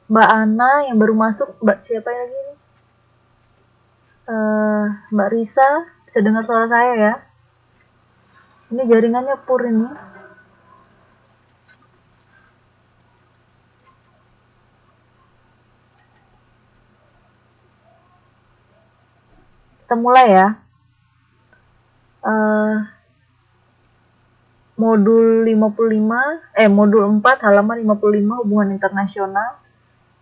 Mbak Ana yang baru masuk, Mbak siapa lagi nih? Mbak Risa, bisa dengar suara saya ya? Ini jaringannya pur ini. Kita mulai ya. Eh, modul 4 halaman 55 hubungan internasional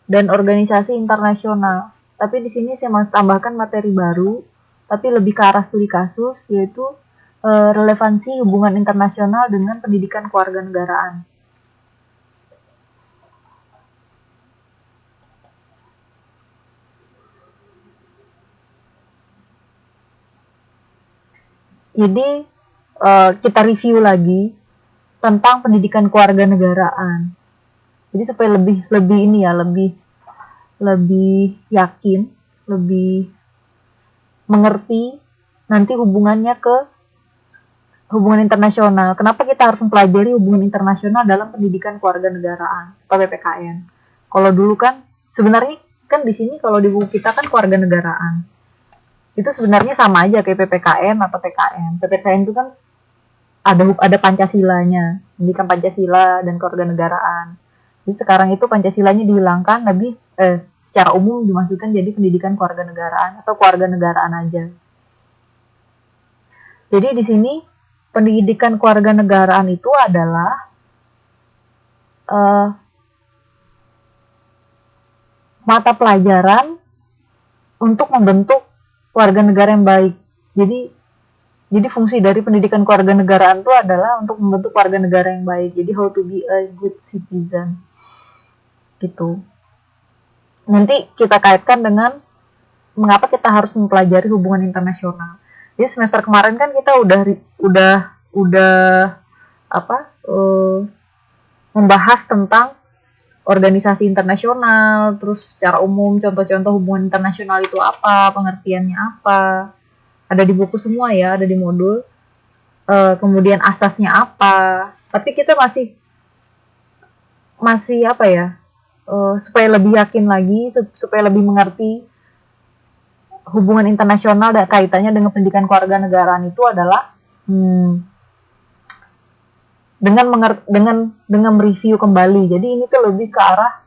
dan organisasi internasional. Tapi di sini saya masih tambahkan materi baru, tapi lebih ke arah studi kasus, yaitu relevansi hubungan internasional dengan pendidikan kewarganegaraan. Jadi kita review lagi tentang pendidikan kewarganegaraan. Jadi supaya lebih ini ya, lebih yakin, lebih mengerti nanti hubungannya ke hubungan internasional. Kenapa kita harus mempelajari hubungan internasional dalam pendidikan kewarganegaraan atau PPKN? Kalau dulu kan sebenarnya kan di sini kalau di buku kita kan kewarganegaraan. Itu sebenarnya sama aja kayak PPKN atau PKN. PPKN itu kan ada Pancasilanya, pendidikan Pancasila dan kewarganegaraan. Jadi sekarang itu Pancasilanya dihilangkan, lebih secara umum dimasukkan jadi pendidikan kewarganegaraan atau kewarganegaraan aja. Jadi di sini pendidikan kewarganegaraan itu adalah mata pelajaran untuk membentuk warga negara yang baik. Jadi fungsi dari pendidikan kewarganegaraan itu adalah untuk membentuk warga negara yang baik. Jadi how to be a good citizen. Gitu. Nanti kita kaitkan dengan mengapa kita harus mempelajari hubungan internasional. Jadi semester kemarin kan kita udah membahas tentang organisasi internasional, terus secara umum contoh-contoh hubungan internasional itu apa, pengertiannya apa, ada di buku semua ya, ada di modul. Kemudian asasnya apa, tapi kita masih apa ya, supaya lebih yakin lagi, supaya lebih mengerti hubungan internasional dan kaitannya dengan pendidikan kewarganegaraan itu adalah dengan mereview kembali. Jadi ini tuh lebih ke arah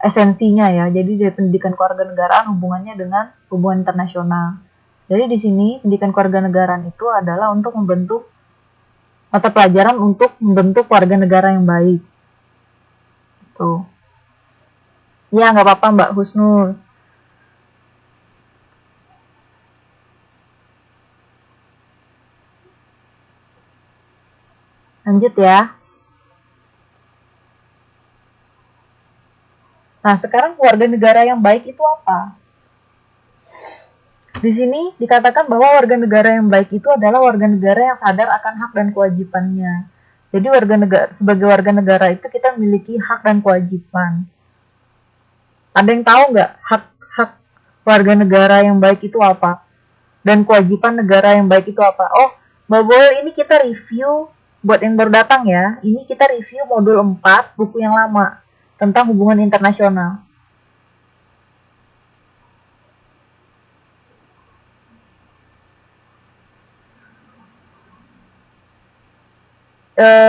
esensinya ya. Jadi dari pendidikan kewarganegaraan hubungannya dengan hubungan internasional. Jadi di sini pendidikan kewarganegaraan itu adalah untuk membentuk mata pelajaran untuk membentuk warga negara yang baik. Tuh. Ya nggak apa-apa Mbak Husnul. Lanjut ya. Nah, sekarang warga negara yang baik itu apa? Di sini dikatakan bahwa warga negara yang baik itu adalah warga negara yang sadar akan hak dan kewajibannya. Jadi sebagai warga negara itu kita memiliki hak dan kewajiban. Ada yang tahu nggak hak warga negara yang baik itu apa? Dan kewajiban negara yang baik itu apa? Oh, Mbak Boel, ini kita review buat yang baru datang ya. Ini kita review modul 4 buku yang lama tentang hubungan internasional.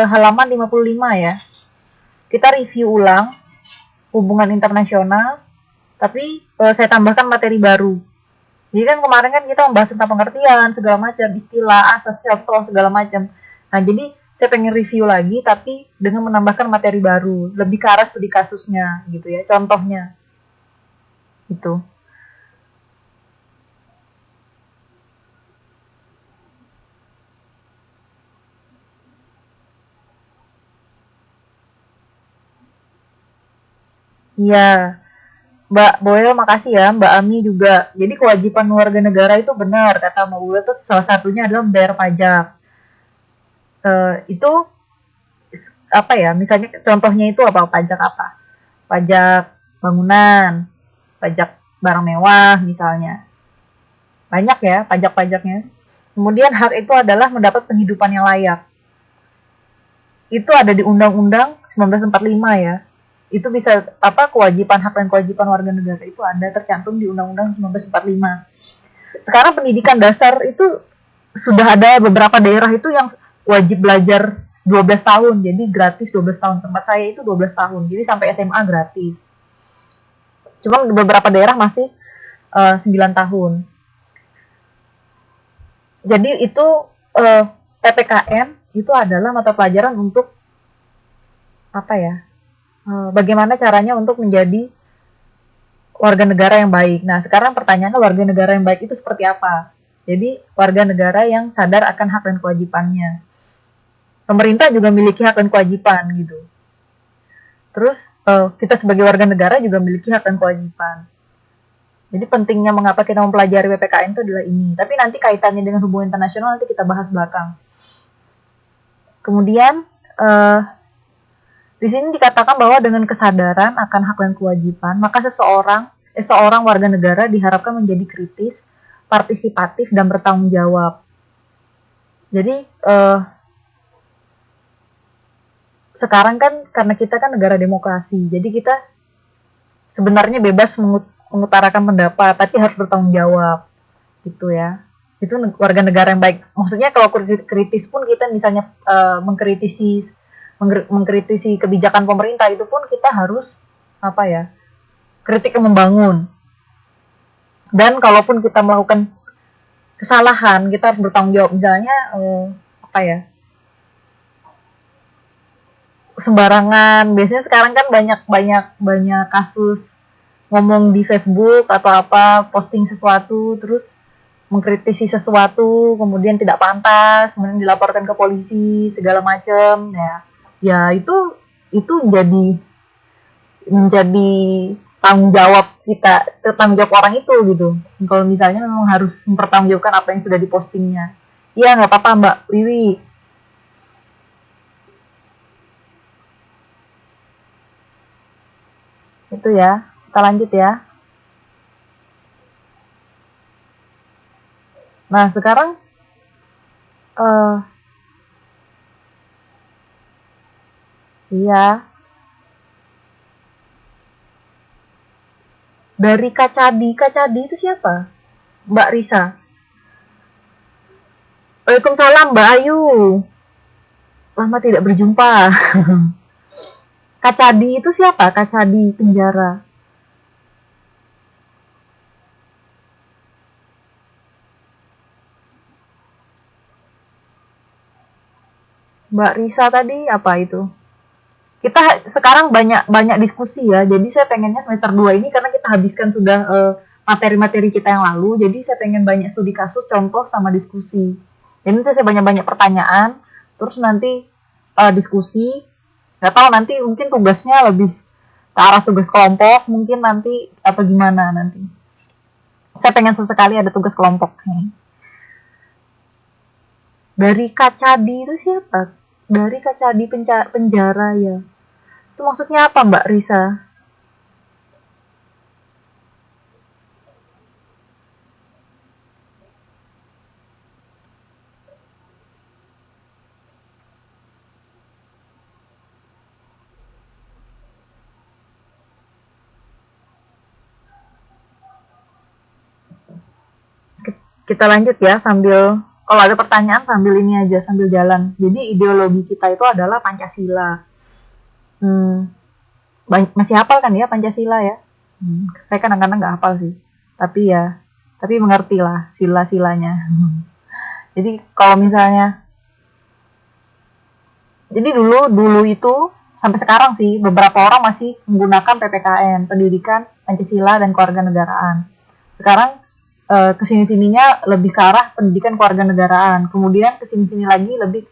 Halaman 55 ya. Kita review ulang hubungan internasional, tapi saya tambahkan materi baru. Jadi kan kemarin kan kita membahas tentang pengertian, segala macam, istilah, asas, contoh, segala macam. Nah, jadi saya pengen review lagi, tapi dengan menambahkan materi baru, lebih ke arah studi kasusnya, gitu ya, contohnya. Gitu. Iya, Mbak Boel makasih ya, Mbak Ami juga. Jadi kewajiban warga negara itu benar, kata Mbak Boel itu salah satunya adalah membayar pajak. Itu apa ya, misalnya contohnya itu apa, pajak apa? Pajak bangunan, pajak barang mewah misalnya. Banyak ya pajak-pajaknya. Kemudian hak itu adalah mendapat penghidupan yang layak. Itu ada di Undang-Undang 1945 ya. itu bisa apa, kewajiban hak dan kewajiban warga negara itu ada tercantum di Undang-Undang 1945. Sekarang pendidikan dasar itu sudah ada beberapa daerah itu yang wajib belajar 12 tahun, jadi gratis 12 tahun. Tempat saya itu 12 tahun, jadi sampai SMA gratis. Cuma di beberapa daerah masih 9 tahun. Jadi itu PPKN itu adalah mata pelajaran untuk apa ya? Bagaimana caranya untuk menjadi warga negara yang baik. Nah, sekarang pertanyaannya warga negara yang baik itu seperti apa? Jadi, warga negara yang sadar akan hak dan kewajibannya. Pemerintah juga memiliki hak dan kewajiban gitu. Terus, kita sebagai warga negara juga memiliki hak dan kewajiban. Jadi pentingnya mengapa kita mempelajari PPKN itu adalah ini. Tapi nanti kaitannya dengan hubungan internasional nanti kita bahas belakang. Kemudian, di sini dikatakan bahwa dengan kesadaran akan hak dan kewajiban, maka seorang warga negara diharapkan menjadi kritis, partisipatif, dan bertanggung jawab. Jadi, sekarang kan karena kita kan negara demokrasi, jadi kita sebenarnya bebas mengutarakan pendapat, tapi harus bertanggung jawab, gitu ya. Itu warga negara yang baik. Maksudnya kalau kritis pun kita misalnya mengkritisi kebijakan pemerintah, itu pun kita harus apa ya, kritik yang membangun. Dan kalaupun kita melakukan kesalahan, kita harus bertanggung jawab. Misalnya apa ya, sembarangan. Biasanya sekarang kan banyak kasus ngomong di Facebook atau apa, posting sesuatu terus mengkritisi sesuatu, kemudian tidak pantas, kemudian dilaporkan ke polisi segala macam. Ya itu menjadi tanggung jawab kita, tanggung jawab orang itu gitu. Kalau misalnya memang harus mempertanggungjawabkan apa yang sudah dipostingnya. Iya, nggak apa-apa Mbak Wiwi. Itu ya, kita lanjut ya. Nah sekarang iya, dari Kacadi itu siapa? Mbak Risa. Waalaikumsalam Mbak Ayu. Lama tidak berjumpa. Kacadi itu siapa? Kacadi penjara. Mbak Risa tadi apa itu? Kita sekarang banyak diskusi ya. Jadi saya pengennya semester 2 ini karena kita habiskan sudah materi-materi kita yang lalu. Jadi saya pengen banyak studi kasus, contoh sama diskusi. Jadi nanti saya banyak-banyak pertanyaan, terus nanti diskusi. Nggak tahu nanti mungkin tugasnya lebih ke arah tugas kelompok mungkin nanti atau gimana nanti. Saya pengen sesekali ada tugas kelompok. Dari Kacadi itu siapa? Dari Kacadi penjara ya. Itu maksudnya apa Mbak Risa? Kita lanjut ya sambil kalau ada pertanyaan sambil ini aja sambil jalan. Jadi ideologi kita itu adalah Pancasila. Masih hafal kan ya Pancasila ya? Saya kadang-kadang nggak hafal sih. Tapi mengerti lah sila-silanya. Jadi kalau misalnya, jadi dulu itu sampai sekarang sih beberapa orang masih menggunakan PPKN, Pendidikan Pancasila dan Kewarganegaraan. Sekarang kesini-sininya lebih ke arah pendidikan kewarganegaraan. Kemudian kesini-sini lagi lebih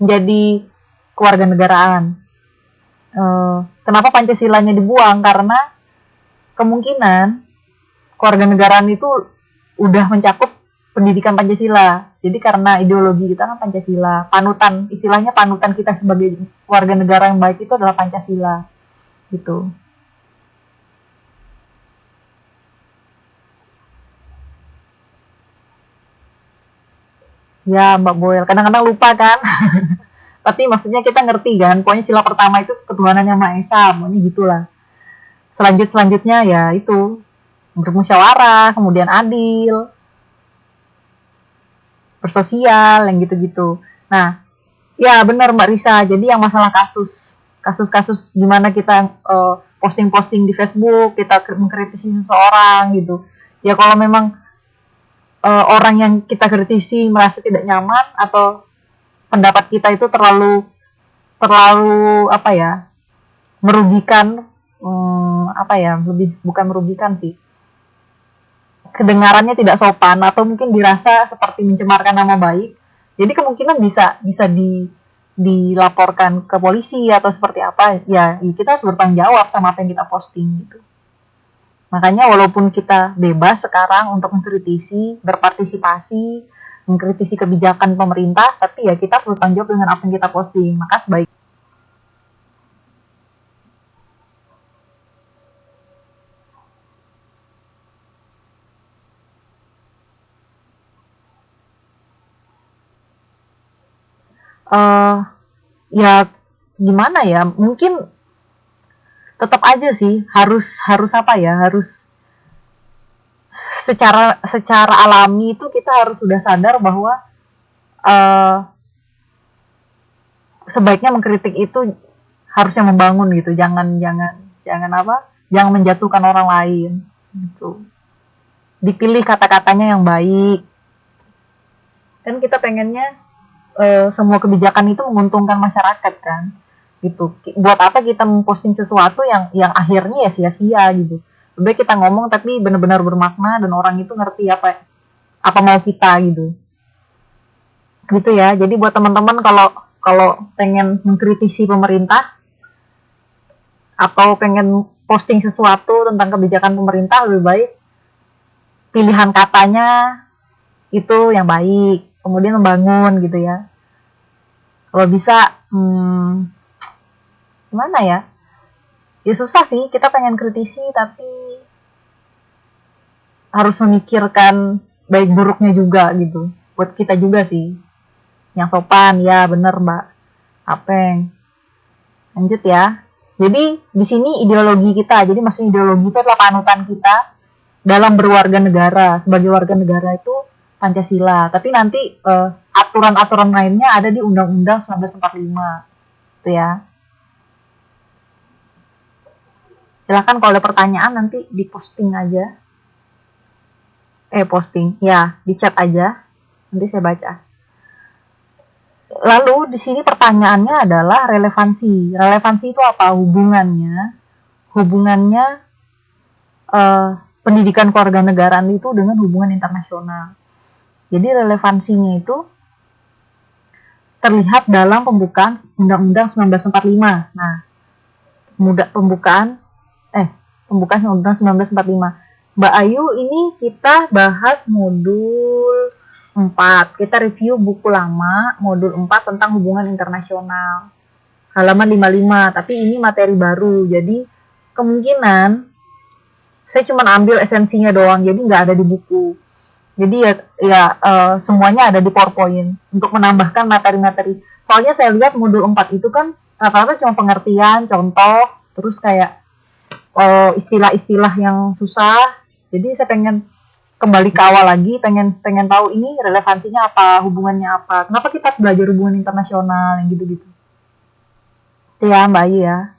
menjadi kewarganegaraan. Kenapa Pancasilanya dibuang? Karena kemungkinan kewarganegaraan itu udah mencakup pendidikan Pancasila. Jadi karena ideologi kita kan Pancasila, istilahnya panutan kita sebagai warga negara yang baik itu adalah Pancasila, gitu. Ya Mbak Boel, kadang-kadang lupa kan. Tapi maksudnya kita ngerti kan, pokoknya sila pertama itu ketuhanan yang Maha Esa, pokoknya gitulah. Selanjutnya ya itu bermusyawarah, kemudian adil, bersosial, yang gitu-gitu. Nah, ya benar Mbak Risa. Jadi yang masalah kasus-kasus gimana kita posting-posting di Facebook, kita mengkritisi seseorang gitu. Ya kalau memang orang yang kita kritisi merasa tidak nyaman atau pendapat kita itu terlalu terlalu apa ya, merugikan, apa ya, lebih bukan merugikan sih, kedengarannya tidak sopan atau mungkin dirasa seperti mencemarkan nama baik, jadi kemungkinan bisa bisa dilaporkan ke polisi atau seperti apa ya, kita harus bertanggung jawab sama apa yang kita posting gitu. Makanya walaupun kita bebas sekarang untuk mengkritisi, berpartisipasi, mengkritisi kebijakan pemerintah, tapi ya kita harus bertanggung jawab dengan apa yang kita posting. Maka sebaik uh, ya gimana ya, mungkin tetap aja sih harus harus apa ya, harus secara secara alami itu kita harus sudah sadar bahwa uh, sebaiknya mengkritik itu harusnya membangun gitu, jangan jangan jangan apa, jangan menjatuhkan orang lain gitu. Dipilih kata-katanya yang baik, kan kita pengennya semua kebijakan itu menguntungkan masyarakat kan gitu. Buat apa kita memposting sesuatu yang akhirnya ya sia-sia gitu. Lebih kita ngomong tapi benar-benar bermakna dan orang itu ngerti apa mau kita gitu. Gitu ya. Jadi buat teman-teman kalau kalau pengen mengkritisi pemerintah atau pengen posting sesuatu tentang kebijakan pemerintah, lebih baik pilihan katanya itu yang baik, kemudian membangun gitu ya. Kalau bisa gimana ya, ya susah sih, kita pengen kritisi tapi harus memikirkan baik buruknya juga gitu, buat kita juga sih yang sopan. Ya bener Mbak Apeng, lanjut ya. Jadi di sini ideologi kita, jadi maksudnya ideologi itu adalah panutan kita dalam berwarga negara. Sebagai warga negara itu Pancasila, tapi nanti aturan-aturan lainnya ada di Undang-Undang 1945 itu ya. Silahkan kalau ada pertanyaan nanti diposting aja, posting ya, di chat aja, nanti saya baca. Lalu di sini pertanyaannya adalah relevansi. Relevansi itu apa? Hubungannya pendidikan kewarganegaraan itu dengan hubungan internasional. Jadi relevansinya itu terlihat dalam pembukaan Undang-Undang 1945. Nah, pembukaan Undang-Undang 1945. Mbak Ayu, ini kita bahas modul 4. Kita review buku lama, modul 4 tentang hubungan internasional. Halaman 55, tapi ini materi baru. Jadi, kemungkinan saya cuma ambil esensinya doang, jadi nggak ada di buku. Jadi semuanya ada di PowerPoint untuk menambahkan materi-materi. Soalnya saya lihat modul 4 itu kan rata-rata cuma pengertian, contoh, terus kayak istilah-istilah yang susah. Jadi saya pengen kembali ke awal lagi, pengen tahu ini relevansinya apa, hubungannya apa, kenapa kita harus belajar hubungan internasional, yang gitu-gitu. Itu ya Mbak Ayu ya.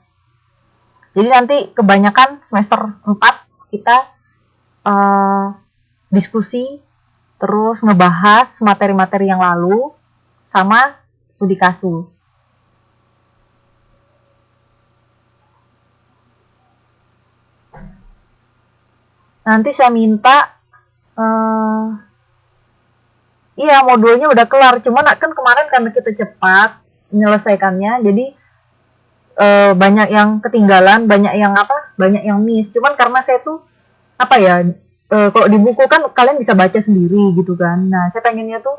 Jadi nanti kebanyakan semester 4 kita diskusi, terus ngebahas materi-materi yang lalu, sama studi kasus. Nanti saya minta iya modulnya udah kelar, cuman kan kemarin karena kita cepat menyelesaikannya, jadi banyak yang ketinggalan, banyak yang miss. Cuman karena saya tuh kalau di buku kan kalian bisa baca sendiri gitu kan. Nah, saya pengennya tuh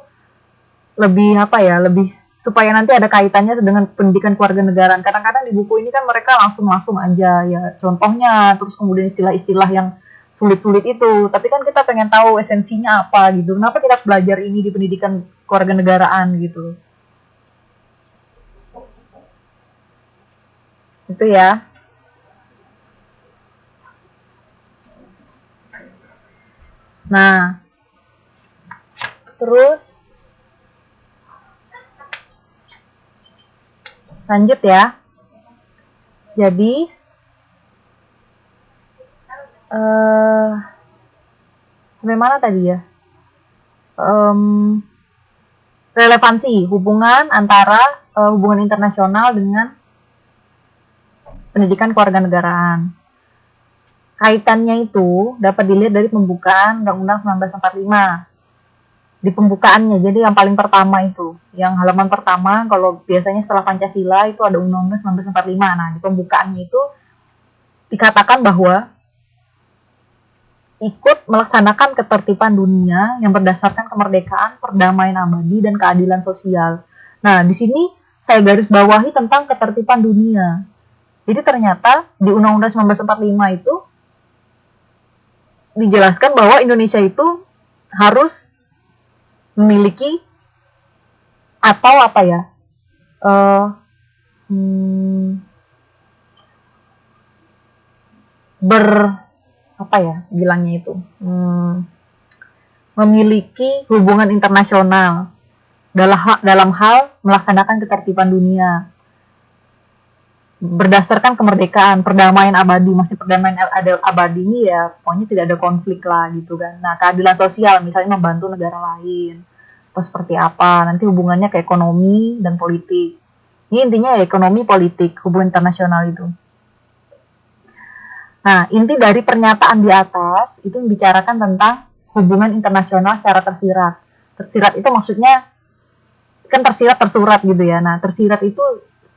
lebih lebih supaya nanti ada kaitannya dengan pendidikan kewarganegaraan. Kadang-kadang di buku ini kan mereka langsung aja ya contohnya, terus kemudian istilah-istilah yang sulit-sulit itu. Tapi kan kita pengen tahu esensinya apa gitu. Kenapa kita harus belajar ini di pendidikan kewarganegaraan gitu. Itu ya. Nah, terus lanjut ya. Jadi sampai mana tadi ya? Relevansi hubungan antara hubungan internasional dengan pendidikan kewarganegaraan. Kaitannya itu dapat dilihat dari pembukaan Undang-Undang 1945. Di pembukaannya, jadi yang paling pertama itu, yang halaman pertama, kalau biasanya setelah Pancasila itu ada Undang-Undang 1945. Nah, di pembukaannya itu dikatakan bahwa ikut melaksanakan ketertiban dunia yang berdasarkan kemerdekaan, perdamaian abadi, dan keadilan sosial. Nah, di sini saya garis bawahi tentang ketertiban dunia. Jadi ternyata di Undang-Undang 1945 itu dijelaskan bahwa Indonesia itu harus memiliki atau apa ya, apa ya bilangnya itu, memiliki hubungan internasional dalam hal melaksanakan ketertiban dunia berdasarkan kemerdekaan, perdamaian abadi. Masih perdamaian abadi ini ya pokoknya tidak ada konflik lah gitu kan. Nah, keadilan sosial misalnya membantu negara lain atau seperti apa, nanti hubungannya ke ekonomi dan politik. Ini intinya ya ekonomi politik, hubungan internasional itu. Nah, inti dari pernyataan di atas itu membicarakan tentang hubungan internasional secara tersirat. Tersirat itu maksudnya kan tersurat gitu ya. Nah, tersirat itu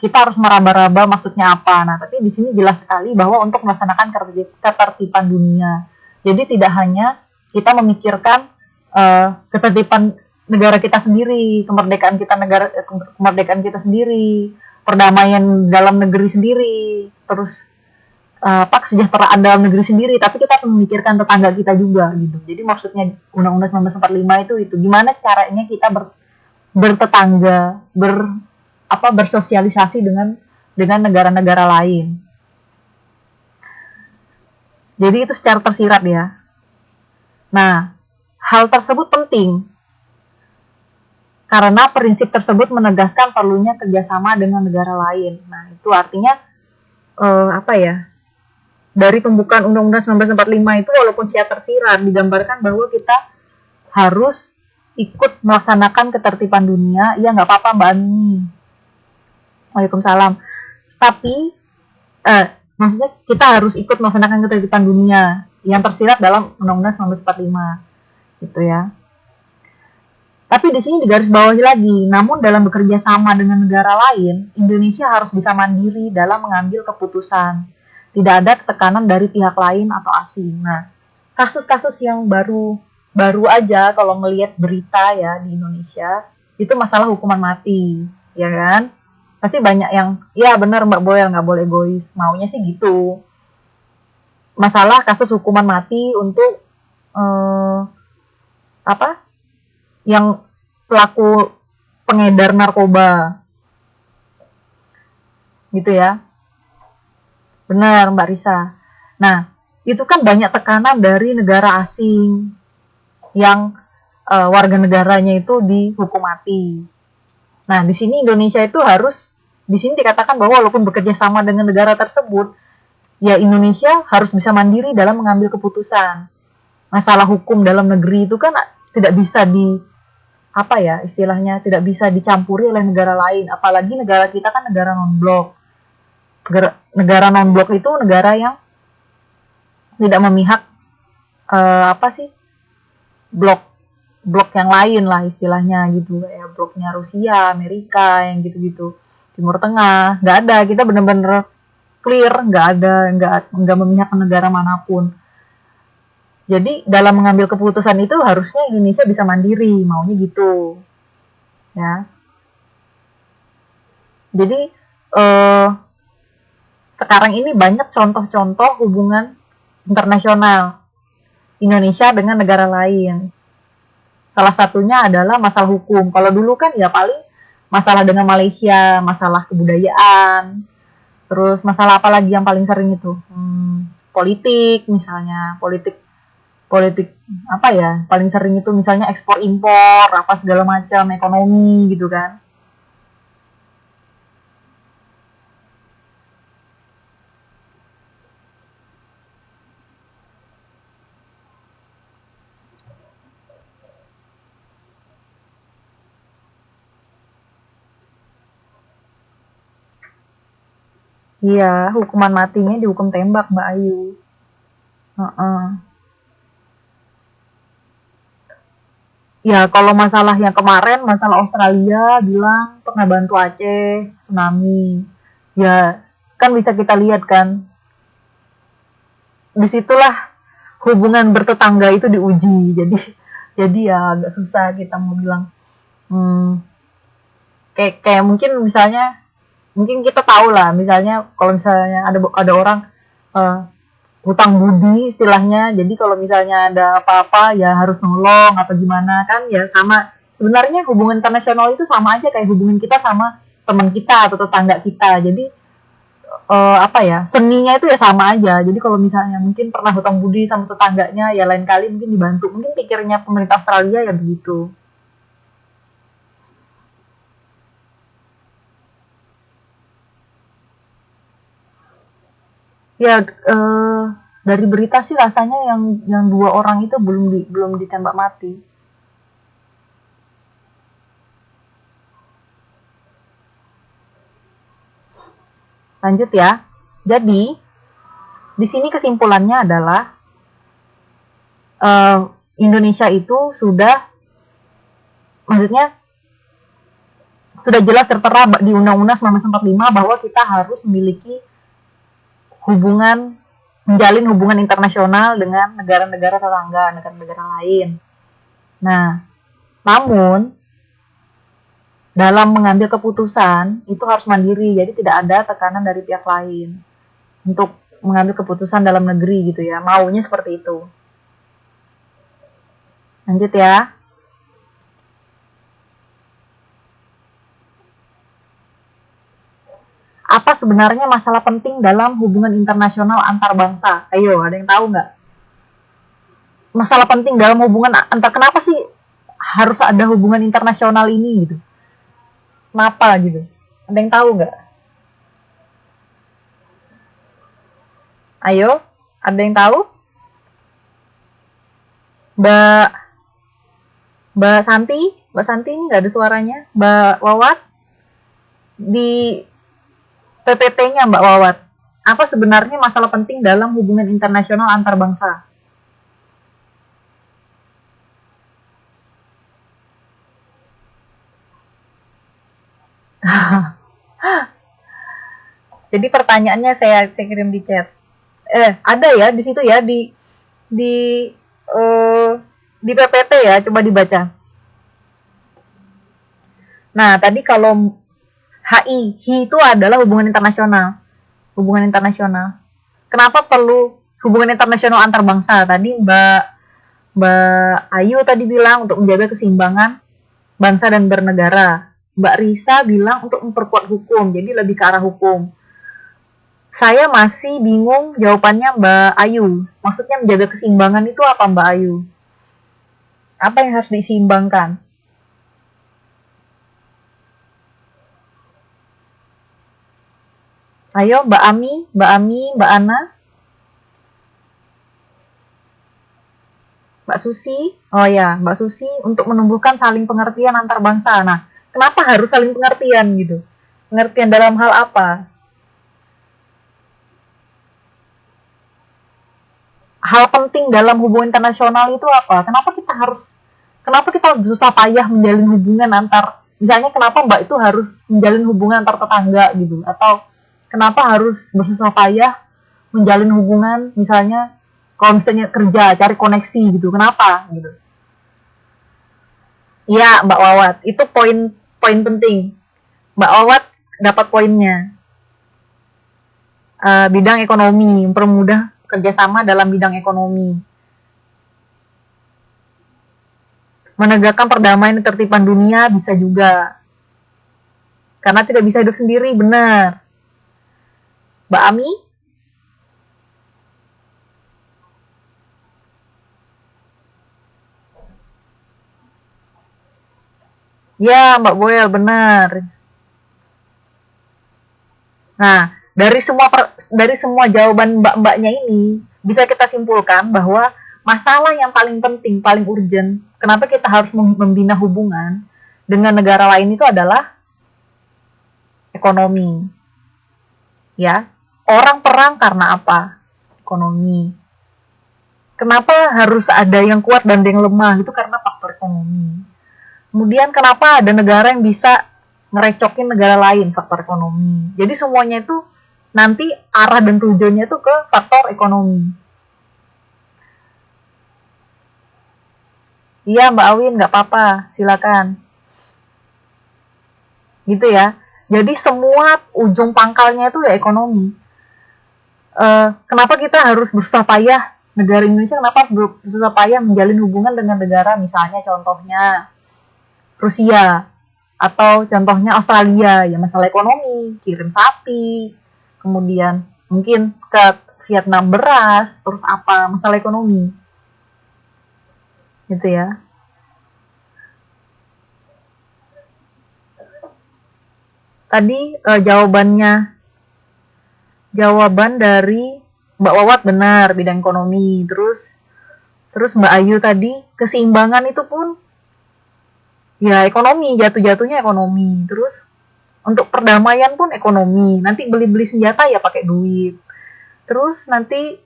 kita harus meraba-raba maksudnya apa. Nah, tapi di sini jelas sekali bahwa untuk melaksanakan ketertiban dunia. Jadi tidak hanya kita memikirkan ketertiban negara kita sendiri, kemerdekaan kita sendiri, perdamaian dalam negeri sendiri, terus kesejahteraan dalam negeri sendiri, tapi kita harus memikirkan tetangga kita juga gitu. Jadi maksudnya Undang-Undang 1945 itu gimana caranya kita bertetangga, bersosialisasi dengan negara-negara lain. Jadi itu secara tersirat ya. Nah, hal tersebut penting karena prinsip tersebut menegaskan perlunya kerjasama dengan negara lain. Nah, itu artinya dari pembukaan Undang-Undang 1945 itu walaupun secara tersirat digambarkan bahwa kita harus ikut melaksanakan ketertiban dunia. Ya nggak apa-apa Mbak Ani. Waalaikumsalam. Tapi maksudnya kita harus ikut melaksanakan ketertiban dunia yang tersirat dalam Undang-Undang 1945 gitu ya. Tapi di sini digarisbawahi lagi, namun dalam bekerja sama dengan negara lain, Indonesia harus bisa mandiri dalam mengambil keputusan. Tidak ada tekanan dari pihak lain atau asing. Nah, kasus-kasus yang baru aja kalau melihat berita ya di Indonesia, itu masalah hukuman mati, ya kan? Pasti banyak yang, ya benar Mbak Boyel, nggak boleh egois, maunya sih gitu. Masalah kasus hukuman mati untuk yang pelaku pengedar narkoba gitu ya. Benar Mbak Risa. Nah, itu kan banyak tekanan dari negara asing yang warga negaranya itu dihukum mati. Nah, di sini Indonesia itu harus, di sini dikatakan bahwa walaupun bekerja sama dengan negara tersebut, ya Indonesia harus bisa mandiri dalam mengambil keputusan. Masalah hukum dalam negeri itu kan tidak bisa istilahnya tidak bisa dicampuri oleh negara lain, apalagi negara kita kan negara non-blok. Negara non-blok itu negara yang tidak memihak blok yang lain lah istilahnya gitu, kayak bloknya Rusia, Amerika yang gitu-gitu, Timur Tengah, nggak ada, kita benar-benar clear, nggak memihak negara manapun. Jadi dalam mengambil keputusan itu harusnya Indonesia bisa mandiri, maunya gitu, ya. Jadi sekarang ini banyak contoh-contoh hubungan internasional Indonesia dengan negara lain. Salah satunya adalah masalah hukum. Kalau dulu kan ya paling masalah dengan Malaysia, masalah kebudayaan, Terus masalah apa lagi yang paling sering itu? Politik misalnya, politik politik apa ya? Paling sering itu misalnya ekspor impor apa segala macam ekonomi gitu kan. Iya, hukuman matinya dihukum tembak Mbak Ayu. Heeh. Ya kalau masalah yang kemarin, masalah Australia bilang pernah bantu Aceh tsunami. Ya kan bisa kita lihat kan, disitulah hubungan bertetangga itu diuji. Jadi ya agak susah kita mau bilang hmm, kayak kayak mungkin misalnya mungkin kita tahu lah misalnya kalau misalnya ada orang eh, hutang budi istilahnya, jadi kalau misalnya ada apa-apa ya harus nolong apa gimana kan, ya sama sebenarnya hubungan internasional itu sama aja kayak hubungan kita sama teman kita atau tetangga kita. Jadi apa ya, seninya itu ya sama aja. Jadi kalau misalnya mungkin pernah hutang budi sama tetangganya ya lain kali mungkin dibantu, mungkin pikirnya pemerintah Australia ya begitu. Ya, dari berita sih rasanya yang 2 orang itu belum ditembak mati. Lanjut ya. Jadi, di sini kesimpulannya adalah, eee, Indonesia itu maksudnya sudah jelas tertera di Undang-Undang 1945 bahwa kita harus memiliki hubungan menjalin hubungan internasional dengan negara-negara tetangga, negara-negara lain. Nah, namun dalam mengambil keputusan itu harus mandiri, jadi tidak ada tekanan dari pihak lain untuk mengambil keputusan dalam negeri gitu ya, maunya seperti itu. Lanjut ya. Apa sebenarnya masalah penting dalam hubungan internasional antar bangsa? Ayo, ada yang tahu nggak? Masalah penting dalam hubungan antar, kenapa sih harus ada hubungan internasional ini gitu? Kenapa gitu? Ada yang tahu nggak? Ayo, ada yang tahu? Mbak Mbak Santi, Mbak Santi ini nggak ada suaranya. Mbak Wawat di PPT-nya Mbak Wawat. Apa sebenarnya masalah penting dalam hubungan internasional antar bangsa? Jadi pertanyaannya saya kirim di chat. Ada ya di situ ya di eh, di PPT ya, coba dibaca. Nah, tadi kalau HI itu adalah hubungan internasional. Hubungan internasional. Kenapa perlu hubungan internasional antar bangsa? Tadi Mbak Ayu tadi bilang untuk menjaga keseimbangan bangsa dan bernegara. Mbak Risa bilang untuk memperkuat hukum, jadi lebih ke arah hukum. Saya masih bingung jawabannya Mbak Ayu. Maksudnya menjaga keseimbangan itu apa Mbak Ayu? Apa yang harus diseimbangkan? Ayo Mbak Ana, Mbak Susi. Oh ya, Mbak Susi untuk menumbuhkan saling pengertian antar bangsa. Nah, kenapa harus saling pengertian gitu? Pengertian dalam hal apa? Hal penting dalam hubungan internasional itu apa? Kenapa kita susah payah menjalin hubungan antar, misalnya kenapa Mbak itu harus menjalin hubungan antar tetangga gitu, atau kenapa harus bersusah payah menjalin hubungan misalnya kalau misalnya kerja cari koneksi gitu, kenapa gitu? Iya Mbak Wawat, itu poin poin penting. Mbak Wawat dapat poinnya. Bidang ekonomi, mempermudah kerjasama dalam bidang ekonomi. Menegakkan perdamaian dan ketertiban dunia bisa juga. Karena tidak bisa hidup sendiri, benar. Mbak Ami? Ya, Mbak Boel, benar. Nah, dari semua jawaban mbak-mbaknya ini bisa kita simpulkan bahwa masalah yang paling penting, paling urgent, kenapa kita harus membina hubungan dengan negara lain itu adalah ekonomi. Ya, orang perang karena apa? Ekonomi. Kenapa harus ada yang kuat dan ada yang lemah? Itu karena faktor ekonomi. Kemudian kenapa ada negara yang bisa ngerecokin negara lain, faktor ekonomi. Jadi semuanya itu nanti arah dan tujuannya itu ke faktor ekonomi. Iya Mbak Awin, nggak apa-apa, silakan. Gitu ya. Jadi semua ujung pangkalnya itu ya ekonomi. Kenapa kita harus bersusah payah, negara Indonesia kenapa harus bersusah payah menjalin hubungan dengan negara, misalnya contohnya Rusia, atau contohnya Australia, ya masalah ekonomi, kirim sapi, kemudian mungkin ke Vietnam beras, terus apa, masalah ekonomi. Gitu ya. Tadi jawaban dari Mbak Wawat benar, bidang ekonomi. Terus Mbak Ayu tadi, keseimbangan itu pun ya ekonomi, jatuh-jatuhnya ekonomi. Terus untuk perdamaian pun ekonomi. Nanti beli-beli senjata ya pakai duit. Terus nanti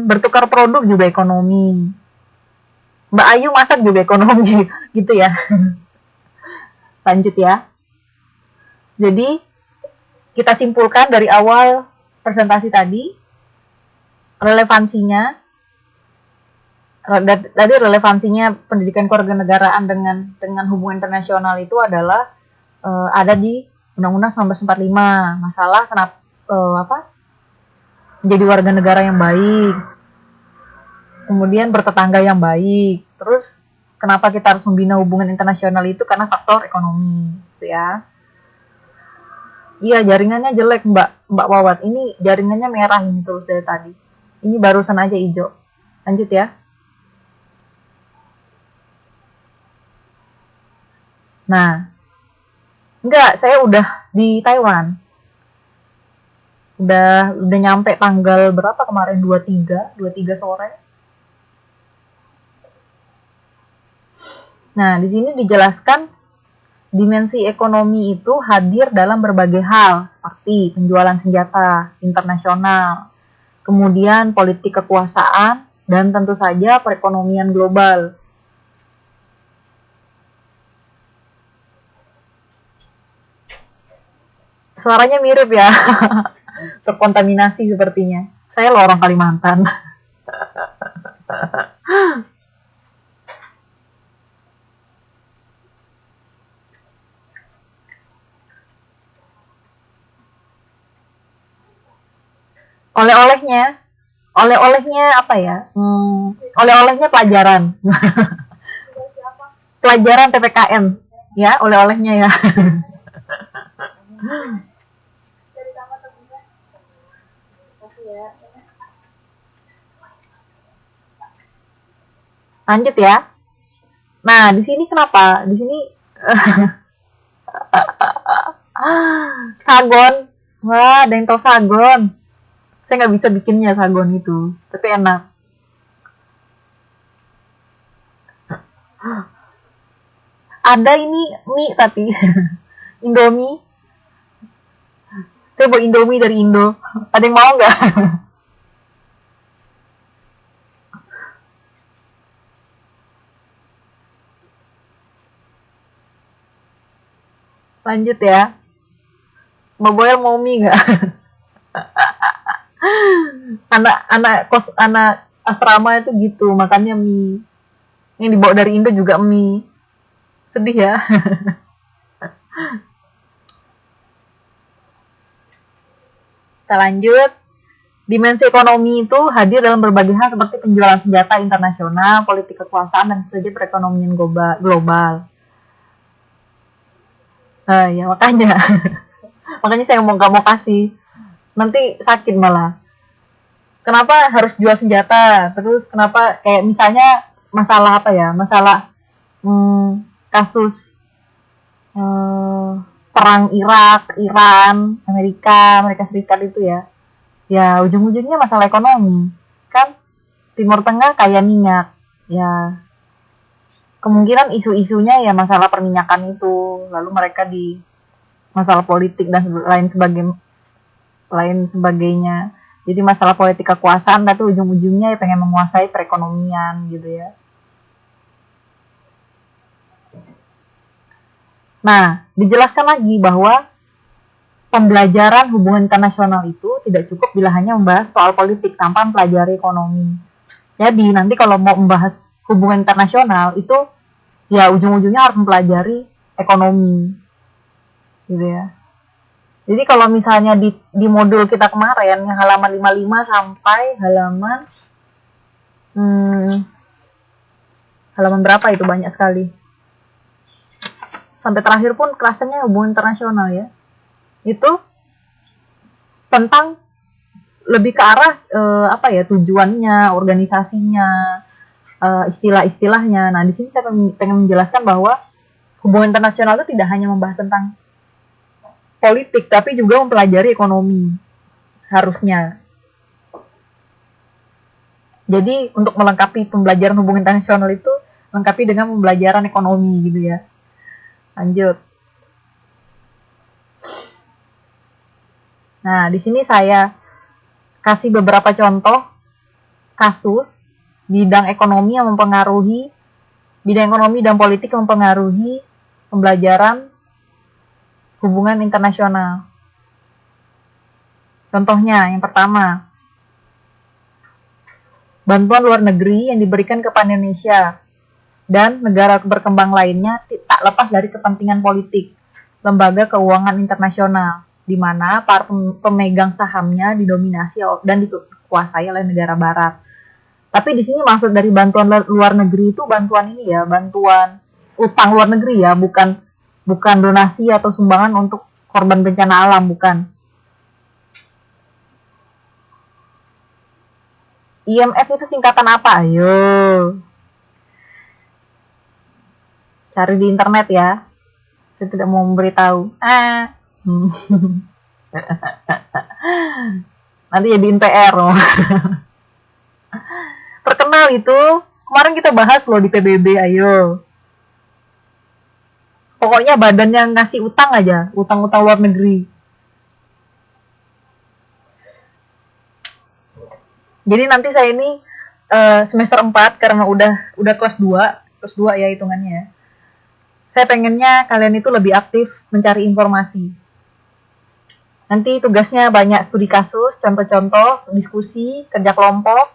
bertukar produk juga ekonomi. Mbak Ayu masak juga ekonomi gitu ya. Lanjut ya. Jadi kita simpulkan dari awal presentasi tadi, relevansinya pendidikan kewarganegaraan dengan hubungan internasional itu adalah ada di Undang-Undang 1945, masalah kenapa menjadi warga negara yang baik, kemudian bertetangga yang baik, terus kenapa kita harus membina hubungan internasional itu karena faktor ekonomi, gitu ya. Iya, jaringannya jelek Mbak Wawat. Ini jaringannya merah ini terus dari tadi. Ini barusan aja hijau. Lanjut ya. Nah, enggak, saya udah di Taiwan. Udah nyampe tanggal berapa kemarin? 23 sore. Nah, di sini dijelaskan dimensi ekonomi itu hadir dalam berbagai hal, seperti penjualan senjata internasional, kemudian politik kekuasaan, dan tentu saja perekonomian global. Suaranya mirip ya, terkontaminasi sepertinya. Saya loh orang Kalimantan. Oleh-olehnya apa ya? Oleh-olehnya pelajaran. Pelajaran PPKN. Ya, oleh-olehnya ya. Lanjut ya. Nah, di sini kenapa? Di sini sagon. Wah, ada yang tahu sagon. Saya nggak bisa bikinnya sagon itu, tapi enak. Ada ini mie tapi Indomie. Saya bawa Indomie dari Indo. Ada yang mau nggak? Lanjut ya. Mbak Boel mau mie nggak? Anak asrama itu gitu, makannya mie. Yang dibawa dari Indo juga mie. Sedih ya. Kita lanjut. Dimensi ekonomi itu hadir dalam berbagai hal seperti penjualan senjata internasional, politik kekuasaan, dan saja perekonomian global. Ya makanya. Makanya saya nggak mau kasih nanti sakit malah. Kenapa harus jual senjata? Terus kenapa kayak misalnya masalah apa ya? Masalah kasus eh, perang Irak, Iran, Amerika Serikat itu ya. Ya ujung-ujungnya masalah ekonomi. Kan Timur Tengah kaya minyak. Ya kemungkinan isu-isunya ya masalah perminyakan itu. Lalu mereka di masalah politik dan lain sebagainya. Jadi masalah politik kekuasaan tapi ujung-ujungnya ya pengen menguasai perekonomian gitu ya. Nah, dijelaskan lagi bahwa pembelajaran hubungan internasional itu tidak cukup bila hanya membahas soal politik tanpa mempelajari ekonomi. Jadi nanti kalau mau membahas hubungan internasional itu ya ujung-ujungnya harus mempelajari ekonomi gitu ya. Jadi kalau misalnya di modul kita kemarin yang halaman 55 sampai halaman berapa itu banyak sekali. Sampai terakhir pun kelasnya hubungan internasional ya. Itu tentang lebih ke arah apa ya tujuannya, organisasinya, istilah-istilahnya. Nah, di sini saya pengen menjelaskan bahwa hubungan internasional itu tidak hanya membahas tentang politik, tapi juga mempelajari ekonomi harusnya. Jadi untuk melengkapi pembelajaran hubungan internasional itu lengkapi dengan pembelajaran ekonomi gitu ya. Lanjut. Nah, di sini saya kasih beberapa contoh kasus bidang ekonomi dan politik yang mempengaruhi pembelajaran hubungan internasional. Contohnya, yang pertama, bantuan luar negeri yang diberikan kepada Indonesia dan negara berkembang lainnya tak lepas dari kepentingan politik lembaga keuangan internasional, di mana para pemegang sahamnya didominasi dan dikuasai oleh negara barat. Tapi di sini maksud dari bantuan luar negeri itu bantuan ini ya, bantuan utang luar negeri ya, bukan donasi atau sumbangan untuk korban bencana alam, bukan. IMF itu singkatan apa? Ayo. Cari di internet ya. Saya tidak mau memberitahu. Nanti jadiin PR loh. Terkenal itu. Kemarin kita bahas loh di PBB, ayo. Pokoknya badan yang ngasih utang aja, utang-utang luar negeri. Jadi nanti saya ini semester 4 karena udah kelas 2 ya hitungannya. Saya pengennya kalian itu lebih aktif mencari informasi. Nanti tugasnya banyak studi kasus, contoh-contoh, diskusi, kerja kelompok,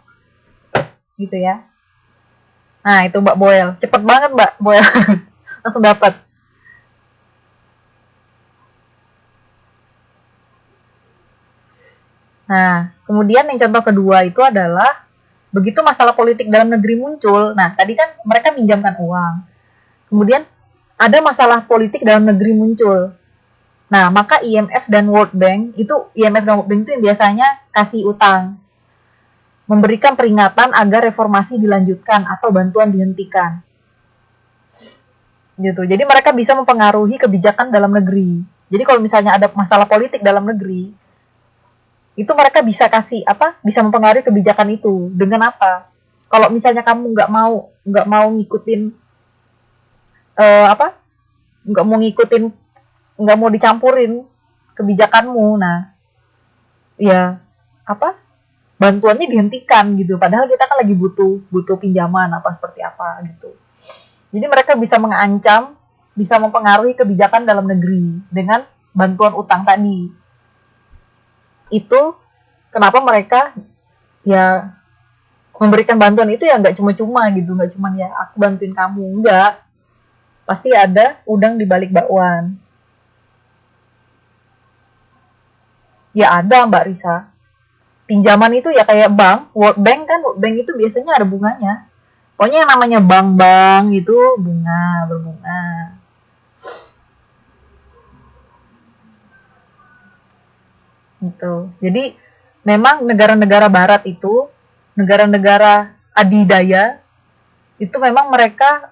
gitu ya. Nah, itu Mbak Boel. Cepet banget Mbak Boel. Langsung dapat. Nah, kemudian yang contoh kedua itu adalah begitu masalah politik dalam negeri muncul. Nah, tadi kan mereka minjamkan uang. Kemudian ada masalah politik dalam negeri muncul. Nah, maka IMF dan World Bank itu yang biasanya kasih utang, memberikan peringatan agar reformasi dilanjutkan atau bantuan dihentikan. Gitu. Jadi mereka bisa mempengaruhi kebijakan dalam negeri. Jadi kalau misalnya ada masalah politik dalam negeri, itu mereka bisa bisa mempengaruhi kebijakan itu dengan apa? Kalau misalnya kamu nggak mau ngikutin nggak mau ngikutin, nggak mau dicampurin kebijakanmu, nah ya bantuannya dihentikan gitu. Padahal kita kan lagi butuh pinjaman seperti apa gitu. Jadi mereka bisa mengancam, bisa mempengaruhi kebijakan dalam negeri dengan bantuan utang tadi. Itu kenapa mereka ya memberikan bantuan itu ya nggak cuma-cuma gitu, nggak cuma ya aku bantuin kamu, enggak. Pasti ada udang di balik bakwan. Ya ada Mbak Risa. Pinjaman itu ya kayak bank, World Bank itu biasanya ada bunganya. Pokoknya yang namanya bank-bank itu berbunga. gitu. Jadi memang negara-negara barat itu, negara-negara adidaya, itu memang mereka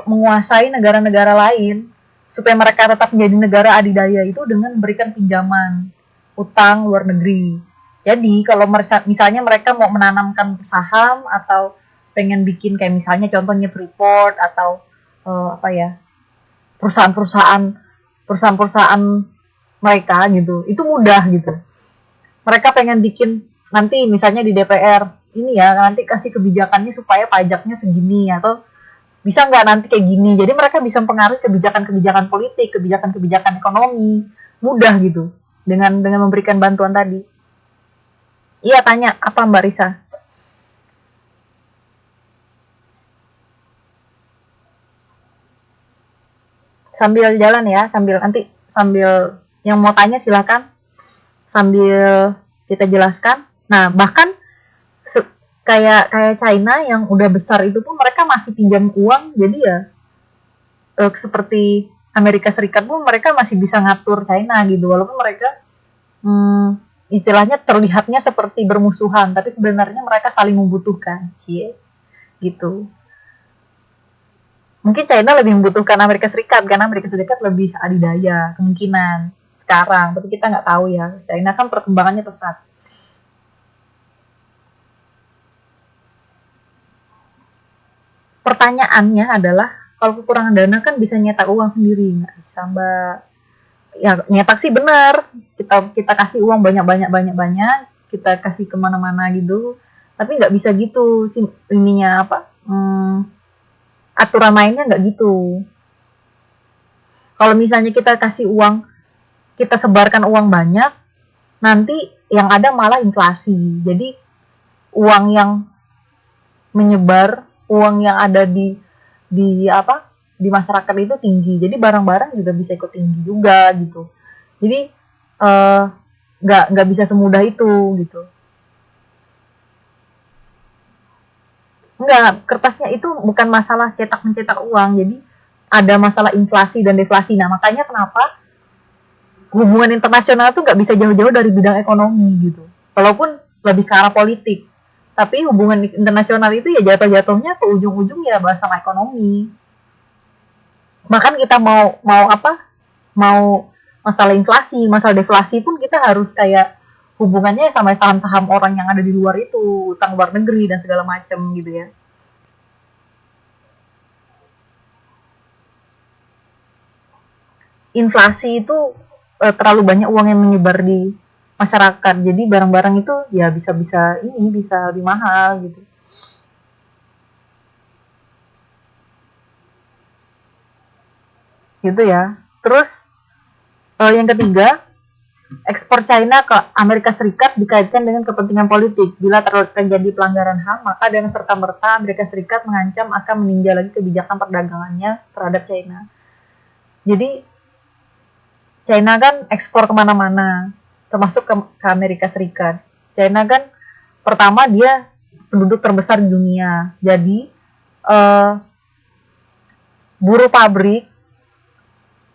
menguasai negara-negara lain supaya mereka tetap menjadi negara adidaya itu dengan memberikan pinjaman utang luar negeri. Jadi kalau misalnya mereka mau menanamkan saham atau pengen bikin kayak misalnya contohnya Freeport atau apa ya, perusahaan-perusahaan perusahaan-perusahaan mereka gitu, itu mudah gitu. Mereka pengen bikin nanti misalnya di DPR ini ya, nanti kasih kebijakannya supaya pajaknya segini atau bisa nggak nanti kayak gini. Jadi mereka bisa mempengaruhi kebijakan-kebijakan politik, kebijakan-kebijakan ekonomi, mudah gitu dengan memberikan bantuan tadi. Iya, tanya apa Mbak Risa? Sambil jalan ya, sambil yang mau tanya silakan, sambil kita jelaskan. Nah, bahkan kayak kayak China yang udah besar itu pun mereka masih pinjam uang, jadi ya seperti Amerika Serikat pun mereka masih bisa ngatur China gitu, walaupun mereka istilahnya terlihatnya seperti bermusuhan, tapi sebenarnya mereka saling membutuhkan, cie, gitu. Mungkin China lebih membutuhkan Amerika Serikat karena Amerika Serikat lebih adidaya kemungkinan sekarang, tapi kita nggak tahu ya. China kan perkembangannya pesat. Pertanyaannya adalah kalau kekurangan dana kan bisa nyetak uang sendiri, nggak bisa Mbak. Ya nyetak sih benar, kita kasih uang banyak, kita kasih kemana-mana gitu, tapi nggak bisa gitu sih ininya apa, aturan mainnya nggak gitu. Kalau misalnya kita kasih uang, kita sebarkan uang banyak, nanti yang ada malah inflasi. Jadi uang yang menyebar, uang yang ada di apa, di masyarakat itu tinggi. Jadi barang-barang juga bisa ikut tinggi juga gitu. Jadi nggak bisa semudah itu gitu. Enggak, kertasnya itu bukan masalah cetak mencetak uang. Jadi ada masalah inflasi dan deflasi. Nah makanya kenapa hubungan internasional tuh nggak bisa jauh-jauh dari bidang ekonomi gitu. Walaupun lebih ke arah politik, tapi hubungan internasional itu ya jatuh-jatuhnya ke ujung-ujung ya bahasa ekonomi. Bahkan kita mau apa? Mau masalah inflasi, masalah deflasi pun kita harus kayak hubungannya sama saham-saham orang yang ada di luar itu, utang luar negeri dan segala macam gitu ya. Inflasi itu terlalu banyak uang yang menyebar di masyarakat. Jadi barang-barang itu ya bisa-bisa ini bisa lebih mahal gitu. Gitu ya. Terus yang ketiga, ekspor China ke Amerika Serikat dikaitkan dengan kepentingan politik. Bila terjadi pelanggaran HAM, maka dengan serta-merta Amerika Serikat mengancam akan meninjau lagi kebijakan perdagangannya terhadap China. Jadi China kan ekspor kemana-mana, termasuk ke Amerika Serikat. China kan pertama dia penduduk terbesar di dunia. Jadi buruh pabrik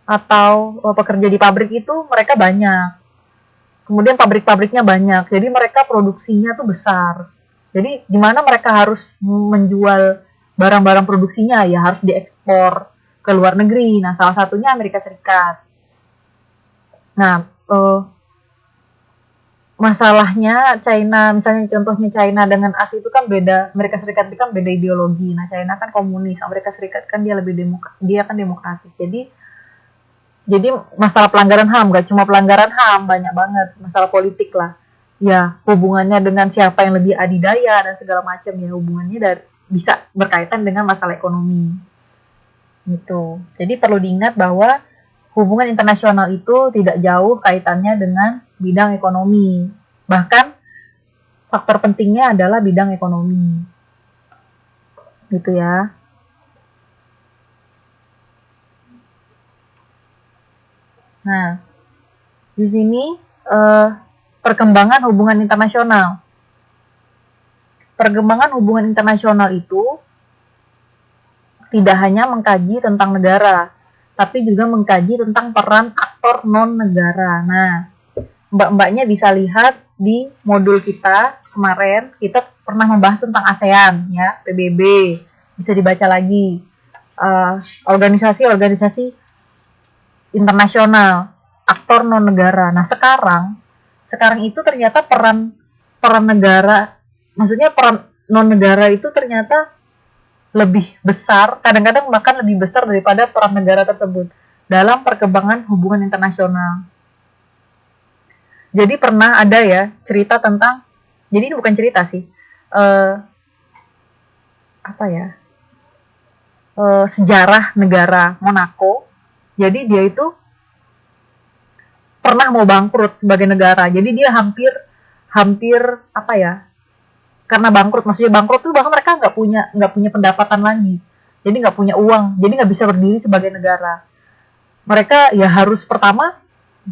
atau pekerja di pabrik itu mereka banyak. Kemudian pabrik-pabriknya banyak, jadi mereka produksinya tuh besar. Jadi gimana mereka harus menjual barang-barang produksinya ya harus diekspor ke luar negeri. Nah salah satunya Amerika Serikat. Nah masalahnya China, misalnya contohnya China dengan ASEAN itu kan beda. Amerika Serikat itu kan beda ideologi. Nah China kan komunis, Amerika Serikat kan dia lebih dia kan demokratis. Jadi masalah pelanggaran HAM gak cuma pelanggaran HAM, banyak banget masalah politik lah. Ya hubungannya dengan siapa yang lebih adidaya dan segala macam ya hubungannya bisa berkaitan dengan masalah ekonomi. Gitu. Jadi perlu diingat bahwa hubungan internasional itu tidak jauh kaitannya dengan bidang ekonomi. Bahkan faktor pentingnya adalah bidang ekonomi. Gitu ya. Nah, di sini perkembangan hubungan internasional. Perkembangan hubungan internasional itu tidak hanya mengkaji tentang negara, tapi juga mengkaji tentang peran aktor non-negara. Nah, mbak-mbaknya bisa lihat di modul kita kemarin, kita pernah membahas tentang ASEAN ya, PBB, bisa dibaca lagi. Organisasi-organisasi internasional, aktor non negara. Nah, sekarang itu ternyata peran peran negara, maksudnya peran non negara itu ternyata lebih besar, kadang-kadang bahkan lebih besar daripada peran negara tersebut dalam perkembangan hubungan internasional. Jadi pernah ada ya cerita tentang, jadi ini bukan cerita sih, eh, apa ya, sejarah negara Monaco. Jadi dia itu pernah mau bangkrut sebagai negara. Jadi dia hampir hampir apa ya? Karena bangkrut, maksudnya bangkrut tuh bahkan mereka nggak punya pendapatan lagi. Jadi nggak punya uang, jadi nggak bisa berdiri sebagai negara. Mereka ya harus pertama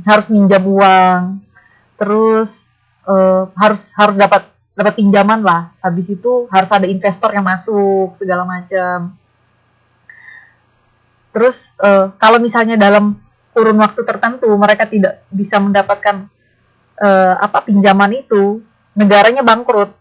harus minjam uang, terus harus harus dapat dapat pinjaman lah. Habis itu harus ada investor yang masuk segala macam. Terus kalau misalnya dalam kurun waktu tertentu mereka tidak bisa mendapatkan pinjaman itu, negaranya bangkrut.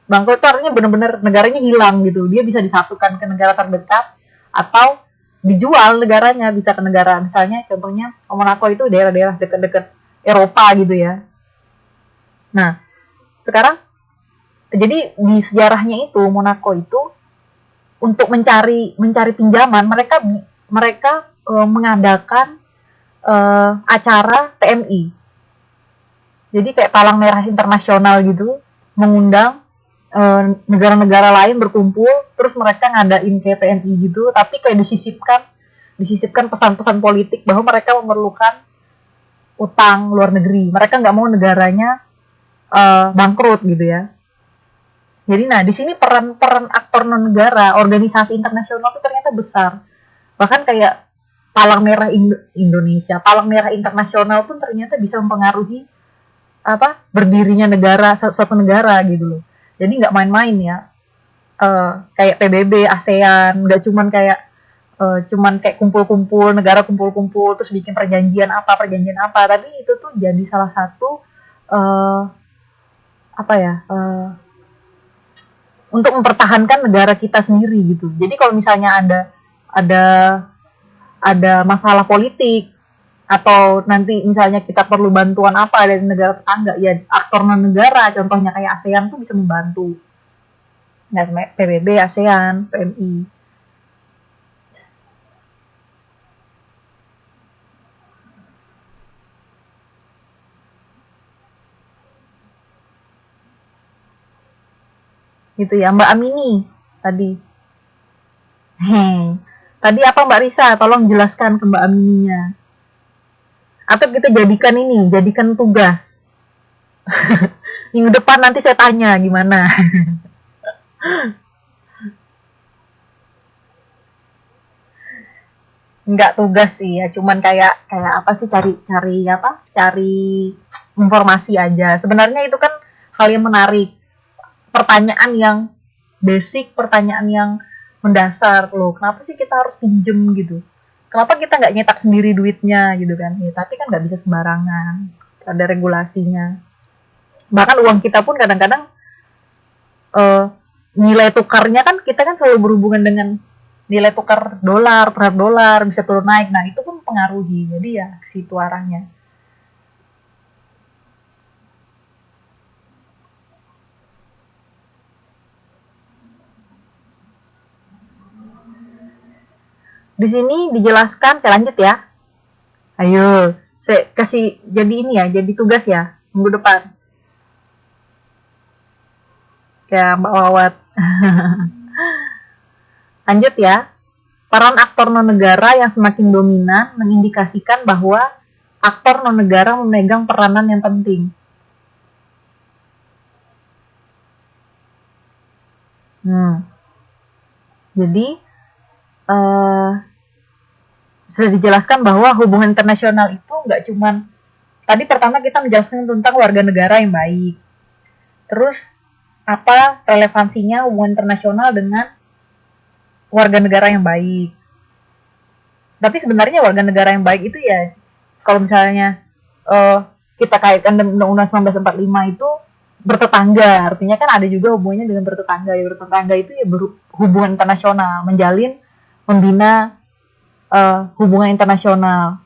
Bangkrut itu artinya benar-benar negaranya hilang gitu. Dia bisa disatukan ke negara terdekat atau dijual negaranya, bisa ke negara, misalnya contohnya Monaco itu daerah-daerah dekat-dekat Eropa gitu ya. Nah, sekarang jadi di sejarahnya itu Monaco itu untuk mencari pinjaman mereka mereka mengadakan acara TMI. Jadi kayak Palang Merah Internasional gitu, mengundang negara-negara lain berkumpul, terus mereka ngadain kayak TMI gitu, tapi kayak disisipkan pesan-pesan politik bahwa mereka memerlukan utang luar negeri. Mereka nggak mau negaranya bangkrut gitu ya. Jadi nah di sini peran aktor non negara, organisasi internasional itu ternyata besar. Bahkan kayak Palang Merah Indonesia, Palang Merah Internasional pun ternyata bisa mempengaruhi berdirinya suatu negara gitu loh. Jadi nggak main-main ya. Kayak PBB, ASEAN, nggak cuman kayak kumpul-kumpul, negara kumpul-kumpul terus bikin perjanjian apa, tapi itu tuh jadi salah satu uh, untuk mempertahankan negara kita sendiri gitu. Jadi kalau misalnya ada ada masalah politik atau nanti misalnya kita perlu bantuan apa dari negara tetangga, ya aktor non negara contohnya kayak ASEAN tuh bisa membantu. Nggak PBB, ASEAN, PMI. Gitu ya, Mbak Amini tadi. Tadi apa Mbak Risa? Tolong jelaskan ke Mbak Amininya. Atau kita jadikan tugas. Minggu depan nanti saya tanya gimana. Enggak tugas sih ya, cuman kayak kayak apa sih, cari informasi aja. Sebenarnya itu kan hal yang menarik, pertanyaan yang basic, pertanyaan yang mendasar loh. Kenapa sih kita harus pinjem gitu? Kenapa kita nggak nyetak sendiri duitnya gitu kan? Ya, tapi kan nggak bisa sembarangan, ada regulasinya. Bahkan uang kita pun kadang-kadang eh, nilai tukarnya kan, kita kan selalu berhubungan dengan nilai tukar dolar terhadap dolar, bisa turun naik. Nah itu pun mempengaruhi. Jadi ya ke situ arahnya. Di sini dijelaskan, saya lanjut ya. Ayo, saya kasih jadi ini ya, jadi tugas ya minggu depan. Kayak Mbak Wawat. Lanjut ya. Peran aktor non-negara yang semakin dominan mengindikasikan bahwa aktor non-negara memegang peranan yang penting. Jadi, eh, sudah dijelaskan bahwa hubungan internasional itu nggak cuman, tadi pertama kita menjelaskan tentang warga negara yang baik. Terus, apa relevansinya hubungan internasional dengan warga negara yang baik. Tapi sebenarnya warga negara yang baik itu ya, kalau misalnya uh, kita kaitkan dengan Undang-Undang 1945 itu bertetangga, artinya kan ada juga hubungannya dengan bertetangga. Ya, bertetangga itu ya hubungan internasional, menjalin, membina hubungan internasional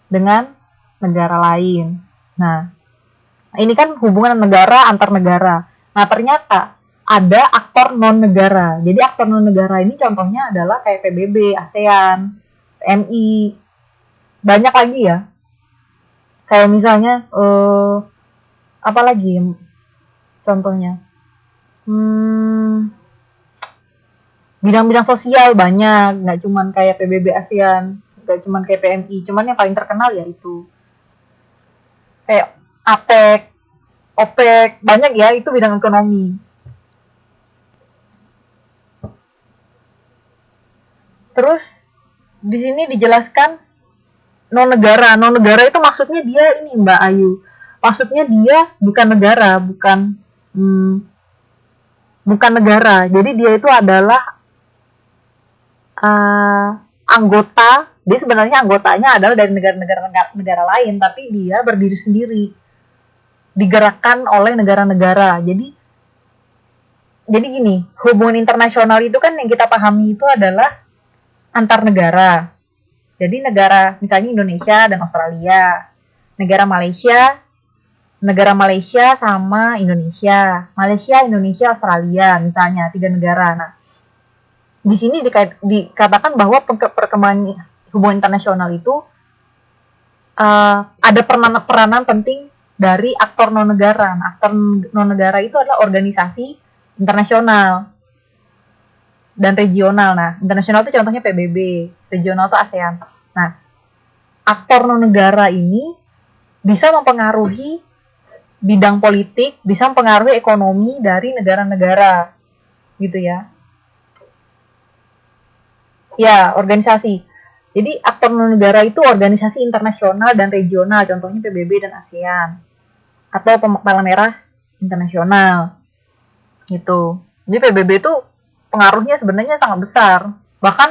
dengan negara lain. Nah, ini kan hubungan negara antar negara. Nah, ternyata ada aktor non negara. Jadi aktor non negara ini contohnya adalah kayak PBB, ASEAN, MI, banyak lagi ya. Kayak misalnya apa lagi contohnya? Bidang-bidang sosial banyak, nggak cuman kayak PBB ASEAN, nggak cuman kayak PMI, cuman yang paling terkenal ya itu. Kayak APEC, OPEC, banyak ya, itu bidang ekonomi. Terus di sini dijelaskan non negara. Non negara itu maksudnya dia ini Mbak Ayu. Maksudnya dia bukan negara, bukan negara. Jadi dia itu adalah anggota. Dia sebenarnya anggotanya adalah dari negara lain, tapi dia berdiri sendiri, digerakkan oleh negara-negara. Jadi gini, hubungan internasional itu kan yang kita pahami itu adalah antar negara. Jadi negara misalnya Indonesia dan Australia, negara Malaysia sama Indonesia, Indonesia, Australia misalnya 3 negara. Nah, di sini dikatakan bahwa perkembangan hubungan internasional itu ada peranan penting dari aktor non negara. Nah, aktor non negara itu adalah organisasi internasional dan regional. Nah, internasional itu contohnya PBB, regional itu ASEAN. Nah, aktor non negara ini bisa mempengaruhi bidang politik, bisa mempengaruhi ekonomi dari negara-negara, gitu ya. Ya, organisasi. Jadi aktor non negara itu organisasi internasional dan regional, contohnya PBB dan ASEAN, atau Palang Merah Internasional, gitu. Jadi PBB itu pengaruhnya sebenarnya sangat besar. Bahkan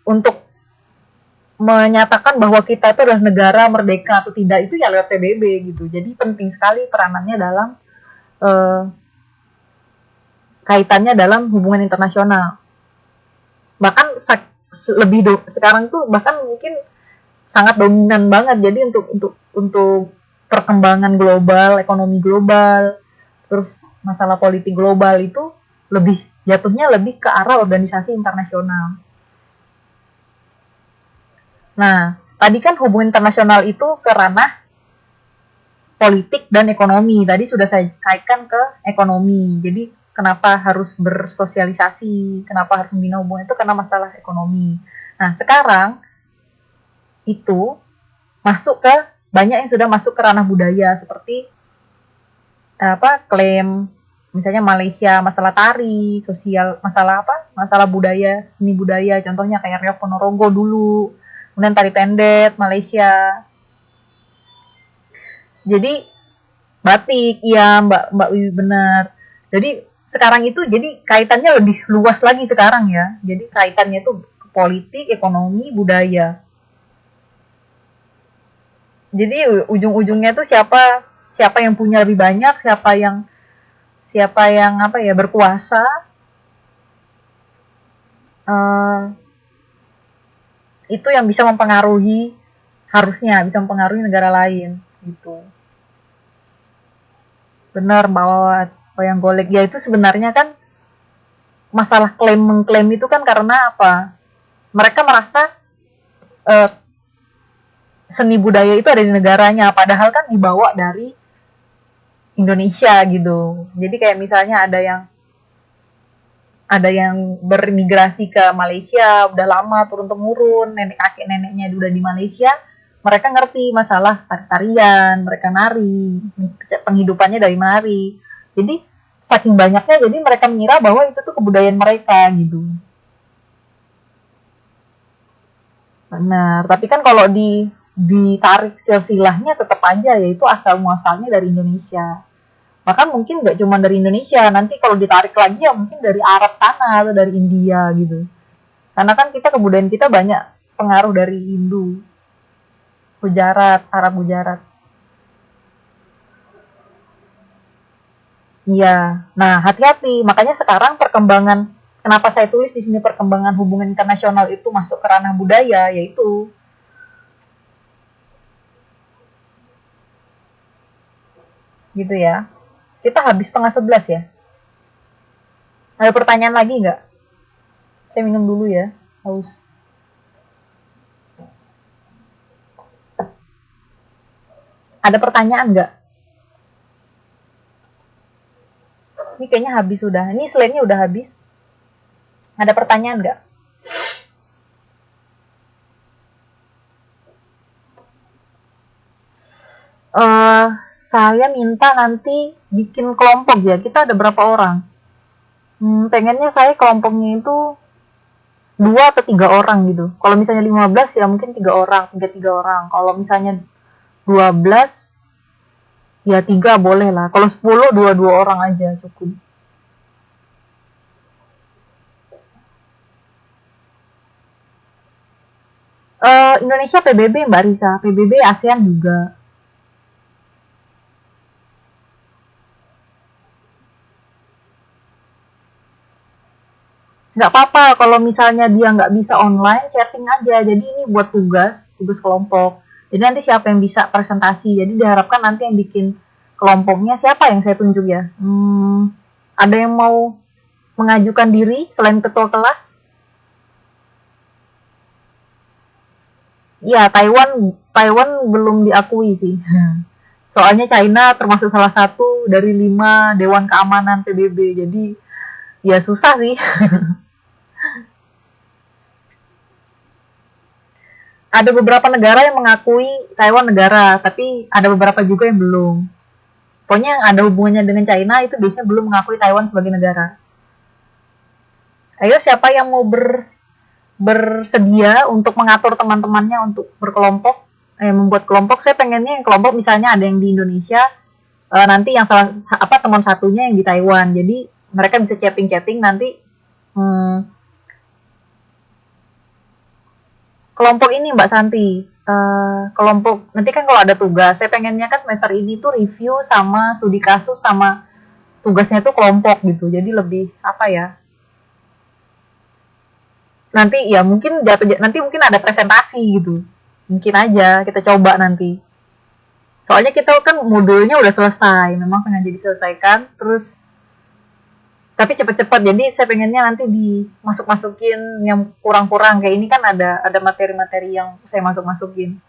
untuk menyatakan bahwa kita itu adalah negara merdeka atau tidak itu ya lewat PBB gitu. Jadi penting sekali peranannya dalam kaitannya dalam hubungan internasional. Bahkan sekarang tuh bahkan mungkin sangat dominan banget. Jadi untuk perkembangan global, ekonomi global, terus masalah politik global itu jatuhnya lebih ke arah organisasi internasional. Nah, tadi kan hubungan internasional itu ke ranah politik dan ekonomi. Tadi sudah saya kaitkan ke ekonomi. Jadi kenapa harus bersosialisasi, kenapa harus membina hubungan itu karena masalah ekonomi. Nah, sekarang itu banyak yang sudah masuk ke ranah budaya seperti klaim misalnya Malaysia masalah tari, sosial, masalah budaya, seni budaya, contohnya kayak Reok Ponorogo dulu, kemudian tari pendet Malaysia. Jadi batik, iya Mbak Wiwi benar. Jadi sekarang itu jadi kaitannya lebih luas lagi sekarang ya. Jadi kaitannya itu politik, ekonomi, budaya. Jadi ujung-ujungnya tuh siapa yang punya lebih banyak, siapa yang berkuasa, itu yang bisa harusnya bisa mempengaruhi negara lain gitu. Benar bahwa yang golek ya itu sebenarnya kan masalah mengklaim itu kan karena apa? Mereka merasa seni budaya itu ada di negaranya, padahal kan dibawa dari Indonesia gitu. Jadi kayak misalnya ada yang bermigrasi ke Malaysia udah lama turun-temurun, kakek neneknya udah di Malaysia, mereka ngerti masalah tarian, mereka nari, penghidupannya dari menari. Jadi saking banyaknya jadi mereka mengira bahwa itu tuh kebudayaan mereka gitu. Benar, tapi kan kalau ditarik silsilahnya tetap aja yaitu asal muasalnya dari Indonesia. Bahkan mungkin nggak cuma dari Indonesia, nanti kalau ditarik lagi ya mungkin dari Arab sana atau dari India gitu. Karena kan kebudayaan kita banyak pengaruh dari Hindu. Gujarat, Arab Gujarat. Iya. Nah, hati-hati. Makanya sekarang perkembangan, kenapa saya tulis di sini perkembangan hubungan internasional itu masuk ke ranah budaya, yaitu gitu ya. Kita habis 10:30 ya. Ada pertanyaan lagi nggak? Saya minum dulu ya. Haus. Ada pertanyaan nggak? Ini kayaknya habis sudah. Ini slide-nya udah habis. Ada pertanyaan nggak? Saya minta nanti bikin kelompok ya. Kita ada berapa orang? Pengennya saya kelompoknya itu 2 atau 3 orang gitu. Kalau misalnya 15 ya mungkin 3 orang, tiga orang. Kalau misalnya 12 ya 3 boleh lah. Kalau 10 dua orang aja cukup. Indonesia PBB Mbak Risa, PBB ASEAN juga. Nggak apa-apa kalau misalnya dia nggak bisa online, chatting aja. Jadi ini buat tugas kelompok. Jadi nanti siapa yang bisa presentasi. Jadi diharapkan nanti yang bikin kelompoknya siapa yang saya tunjuk ya. Ada yang mau mengajukan diri selain ketua kelas? Ya, Taiwan belum diakui sih. Soalnya China termasuk salah satu dari 5 Dewan Keamanan PBB. Jadi ya susah sih. Ada beberapa negara yang mengakui Taiwan negara, tapi ada beberapa juga yang belum. Pokoknya yang ada hubungannya dengan China itu biasanya belum mengakui Taiwan sebagai negara. Ayo siapa yang mau bersedia untuk mengatur teman-temannya untuk berkelompok, membuat kelompok. Saya pengennya yang kelompok misalnya ada yang di Indonesia, nanti yang salah teman satunya yang di Taiwan. Jadi mereka bisa chatting-chatting nanti. Kelompok ini Mbak Santi, kelompok nanti kan kalau ada tugas, saya pengennya kan semester ini tuh review sama studi kasus sama tugasnya tuh kelompok gitu. Jadi lebih apa ya? Nanti ya mungkin nanti mungkin ada presentasi gitu. Mungkin aja kita coba nanti. Soalnya kita kan modulnya udah selesai, memang sengaja diselesaikan, terus tapi cepet-cepet. Jadi saya pengennya nanti dimasuk-masukin yang kurang-kurang kayak ini kan ada materi-materi yang saya masuk-masukin.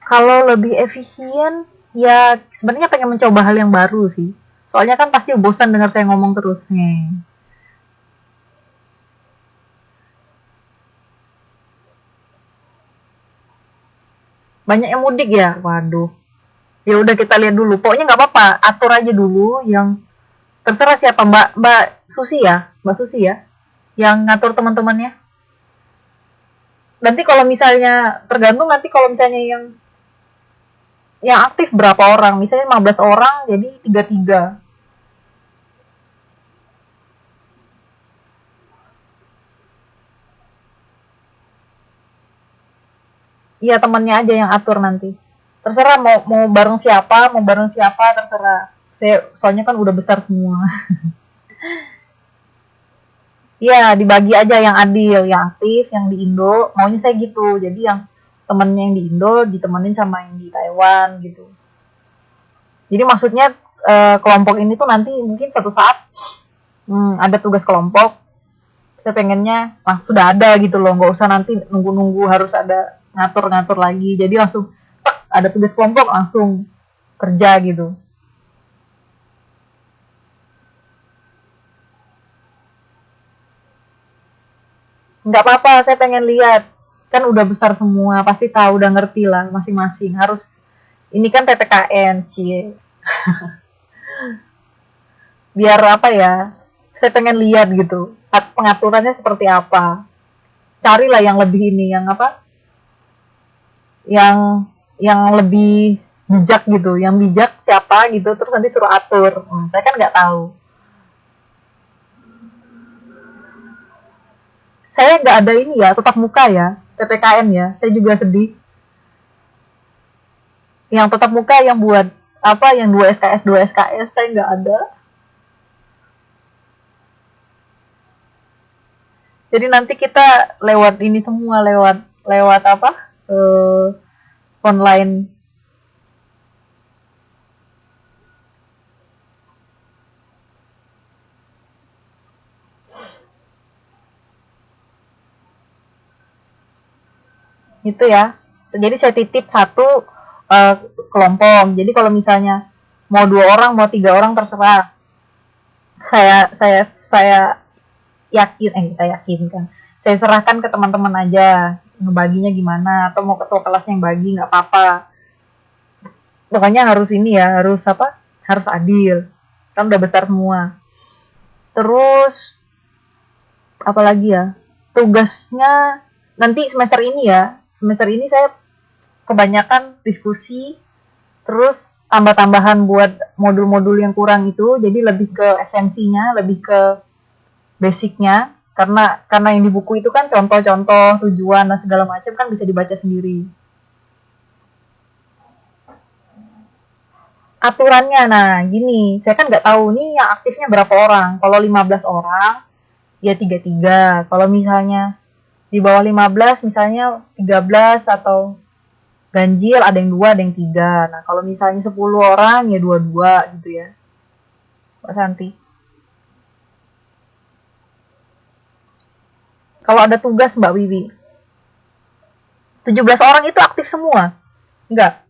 Kalau lebih efisien ya sebenarnya pengen mencoba hal yang baru sih. Soalnya kan pasti bosan dengar saya ngomong terus nih. Banyak yang mudik ya, waduh. Ya udah kita lihat dulu. Pokoknya nggak apa-apa, atur aja dulu yang terserah siapa Mbak Susi ya, Mbak Susi ya, yang ngatur teman-temannya. Nanti kalau misalnya tergantung nanti kalau misalnya yang aktif berapa orang, misalnya 15 orang jadi 3-3. Iya temannya aja yang atur nanti. Terserah mau bareng siapa terserah. Saya soalnya kan udah besar semua. Iya dibagi aja yang adil, yang aktif, yang di Indo. Maunya saya gitu. Jadi yang temennya yang di Indo ditemenin sama yang di Taiwan gitu. Jadi maksudnya kelompok ini tuh nanti mungkin suatu saat ada tugas kelompok. Saya pengennya sudah ada gitu loh, nggak usah nanti nunggu-nunggu harus ada ngatur-ngatur lagi. Jadi langsung ada tugas kelompok langsung kerja gitu. Nggak apa-apa, saya pengen lihat. Kan udah besar semua, pasti tahu, udah ngerti lah masing-masing. Harus, ini kan PPKN, cie. Biar apa ya, saya pengen lihat gitu. Pengaturannya seperti apa. Carilah yang lebih ini, yang apa, yang lebih bijak gitu. Yang bijak siapa gitu, terus nanti suruh atur. Saya kan nggak tahu. Saya nggak ada ini ya, tetap muka ya, PPKN ya. Saya juga sedih. Yang tetap muka yang buat apa, yang 2 SKS saya nggak ada. Jadi nanti kita lewat ini semua, lewat lewat apa? Eh, online. Itu ya. Jadi saya titip satu eh, kelompok. Jadi kalau misalnya mau 2 orang, mau 3 orang terserah. Saya yakin, saya yakinkan. Saya serahkan ke teman-teman aja ngebaginya gimana, atau mau ketua kelas yang bagi nggak apa-apa. Pokoknya harus ini ya, harus apa? Harus adil. Kan udah besar semua. Terus apalagi ya? Tugasnya nanti semester ini ya. Semester ini saya kebanyakan diskusi, terus tambah-tambahan buat modul-modul yang kurang itu, jadi lebih ke esensinya, lebih ke basicnya, karena yang di buku itu kan contoh-contoh tujuan dan segala macam kan bisa dibaca sendiri. Aturannya, nah gini, saya kan nggak tahu nih yang aktifnya berapa orang. Kalau 15 orang, ya 3-3. Kalau misalnya di bawah 15, misalnya 13 atau ganjil, ada yang 2, ada yang 3. Nah, kalau misalnya 10 orang, ya 2-2 gitu ya, Pak Santi. Kalau ada tugas Mbak Wiwi, 17 orang itu aktif semua? Enggak.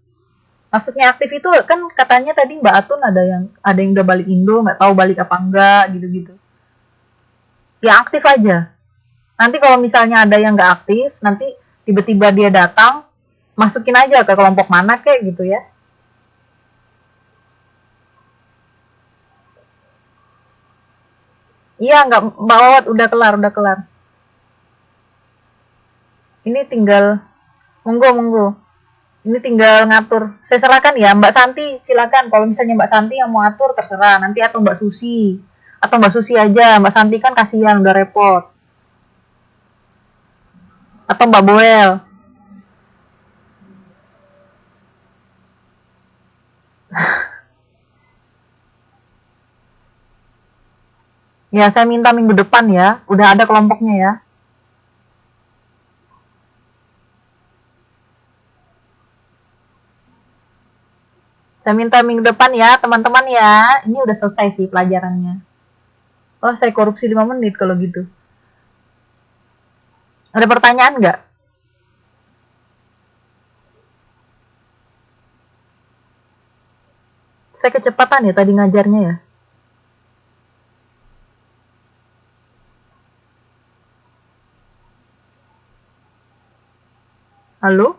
Maksudnya aktif itu kan katanya tadi Mbak Atun ada yang udah balik Indo, nggak tahu balik apa enggak gitu-gitu. Ya aktif aja. Nanti kalau misalnya ada yang nggak aktif, nanti tiba-tiba dia datang, masukin aja ke kelompok mana kek gitu ya. Iya, nggak Mbak Wawat, udah kelar, udah kelar. Ini tinggal monggo monggo. Ini tinggal ngatur. Saya serahkan ya, Mbak Santi, silakan. Kalau misalnya Mbak Santi yang mau atur terserah. Nanti atau Mbak Susi. Atau Mbak Susi aja. Mbak Santi kan kasihan udah repot. Atau Mbak Boel. Ya, saya minta minggu depan ya. Udah ada kelompoknya ya. Saya minta minggu depan ya, teman-teman ya. Ini udah selesai sih pelajarannya. Oh, saya korupsi 5 menit kalau gitu. Ada pertanyaan nggak? Saya kecepatan ya tadi ngajarnya ya. Halo?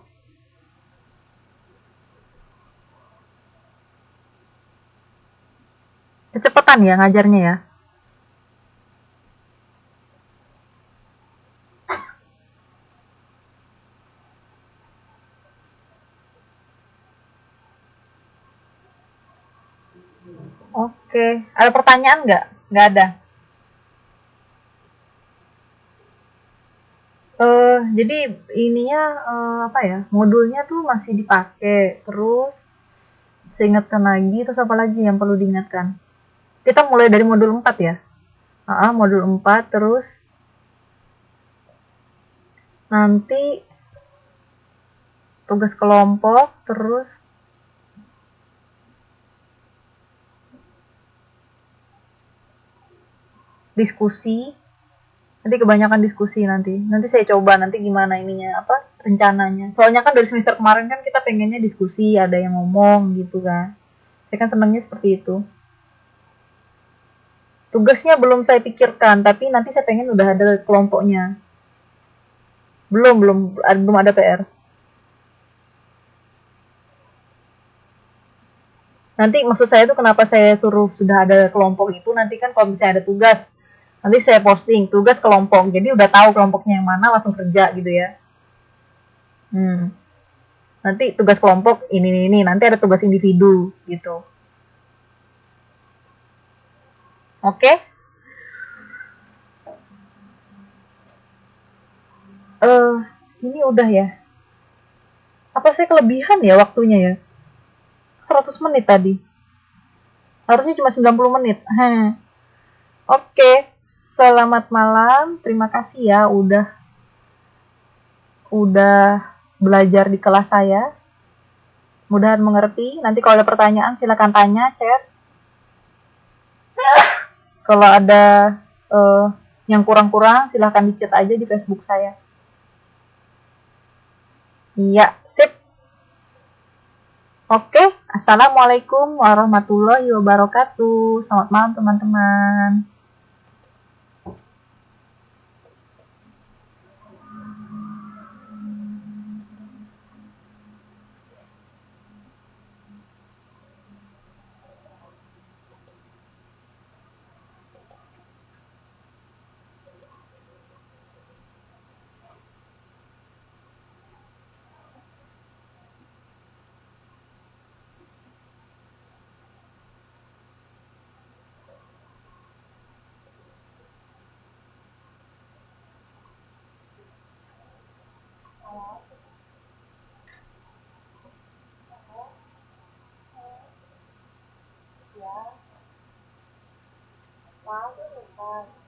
Kecepatan ya ngajarnya ya. Oke. Ada pertanyaan nggak? Nggak ada. Jadi ininya, apa ya, modulnya tuh masih dipakai, terus saya ingatkan lagi, terus apa lagi yang perlu diingatkan? Kita mulai dari modul 4 ya? Modul 4, terus nanti tugas kelompok, terus diskusi. Nanti kebanyakan diskusi nanti. Nanti saya coba nanti gimana ininya, apa, rencananya. Soalnya kan dari semester kemarin kan kita pengennya diskusi, ada yang ngomong gitu kan. Saya kan senangnya seperti itu. Tugasnya belum saya pikirkan, tapi nanti saya pengen udah ada kelompoknya. Belum ada PR. Nanti maksud saya itu kenapa saya suruh sudah ada kelompok itu, nanti kan kalau misalnya ada tugas, nanti saya posting tugas kelompok. Jadi udah tahu kelompoknya yang mana, langsung kerja gitu ya. Nanti tugas kelompok ini, nanti ada tugas individu gitu. Oke? Eh, ini udah ya. Apa saya kelebihan ya waktunya ya? 100 menit tadi. Harusnya cuma 90 menit. Oke, selamat malam. Terima kasih ya udah belajar di kelas saya. Mudahan mengerti. Nanti kalau ada pertanyaan silakan tanya, chat. Kalau ada eh, yang kurang-kurang silahkan di chat aja di Facebook saya. Iya, sip. Oke, assalamualaikum warahmatullahi wabarakatuh. Selamat malam teman-teman. Ya,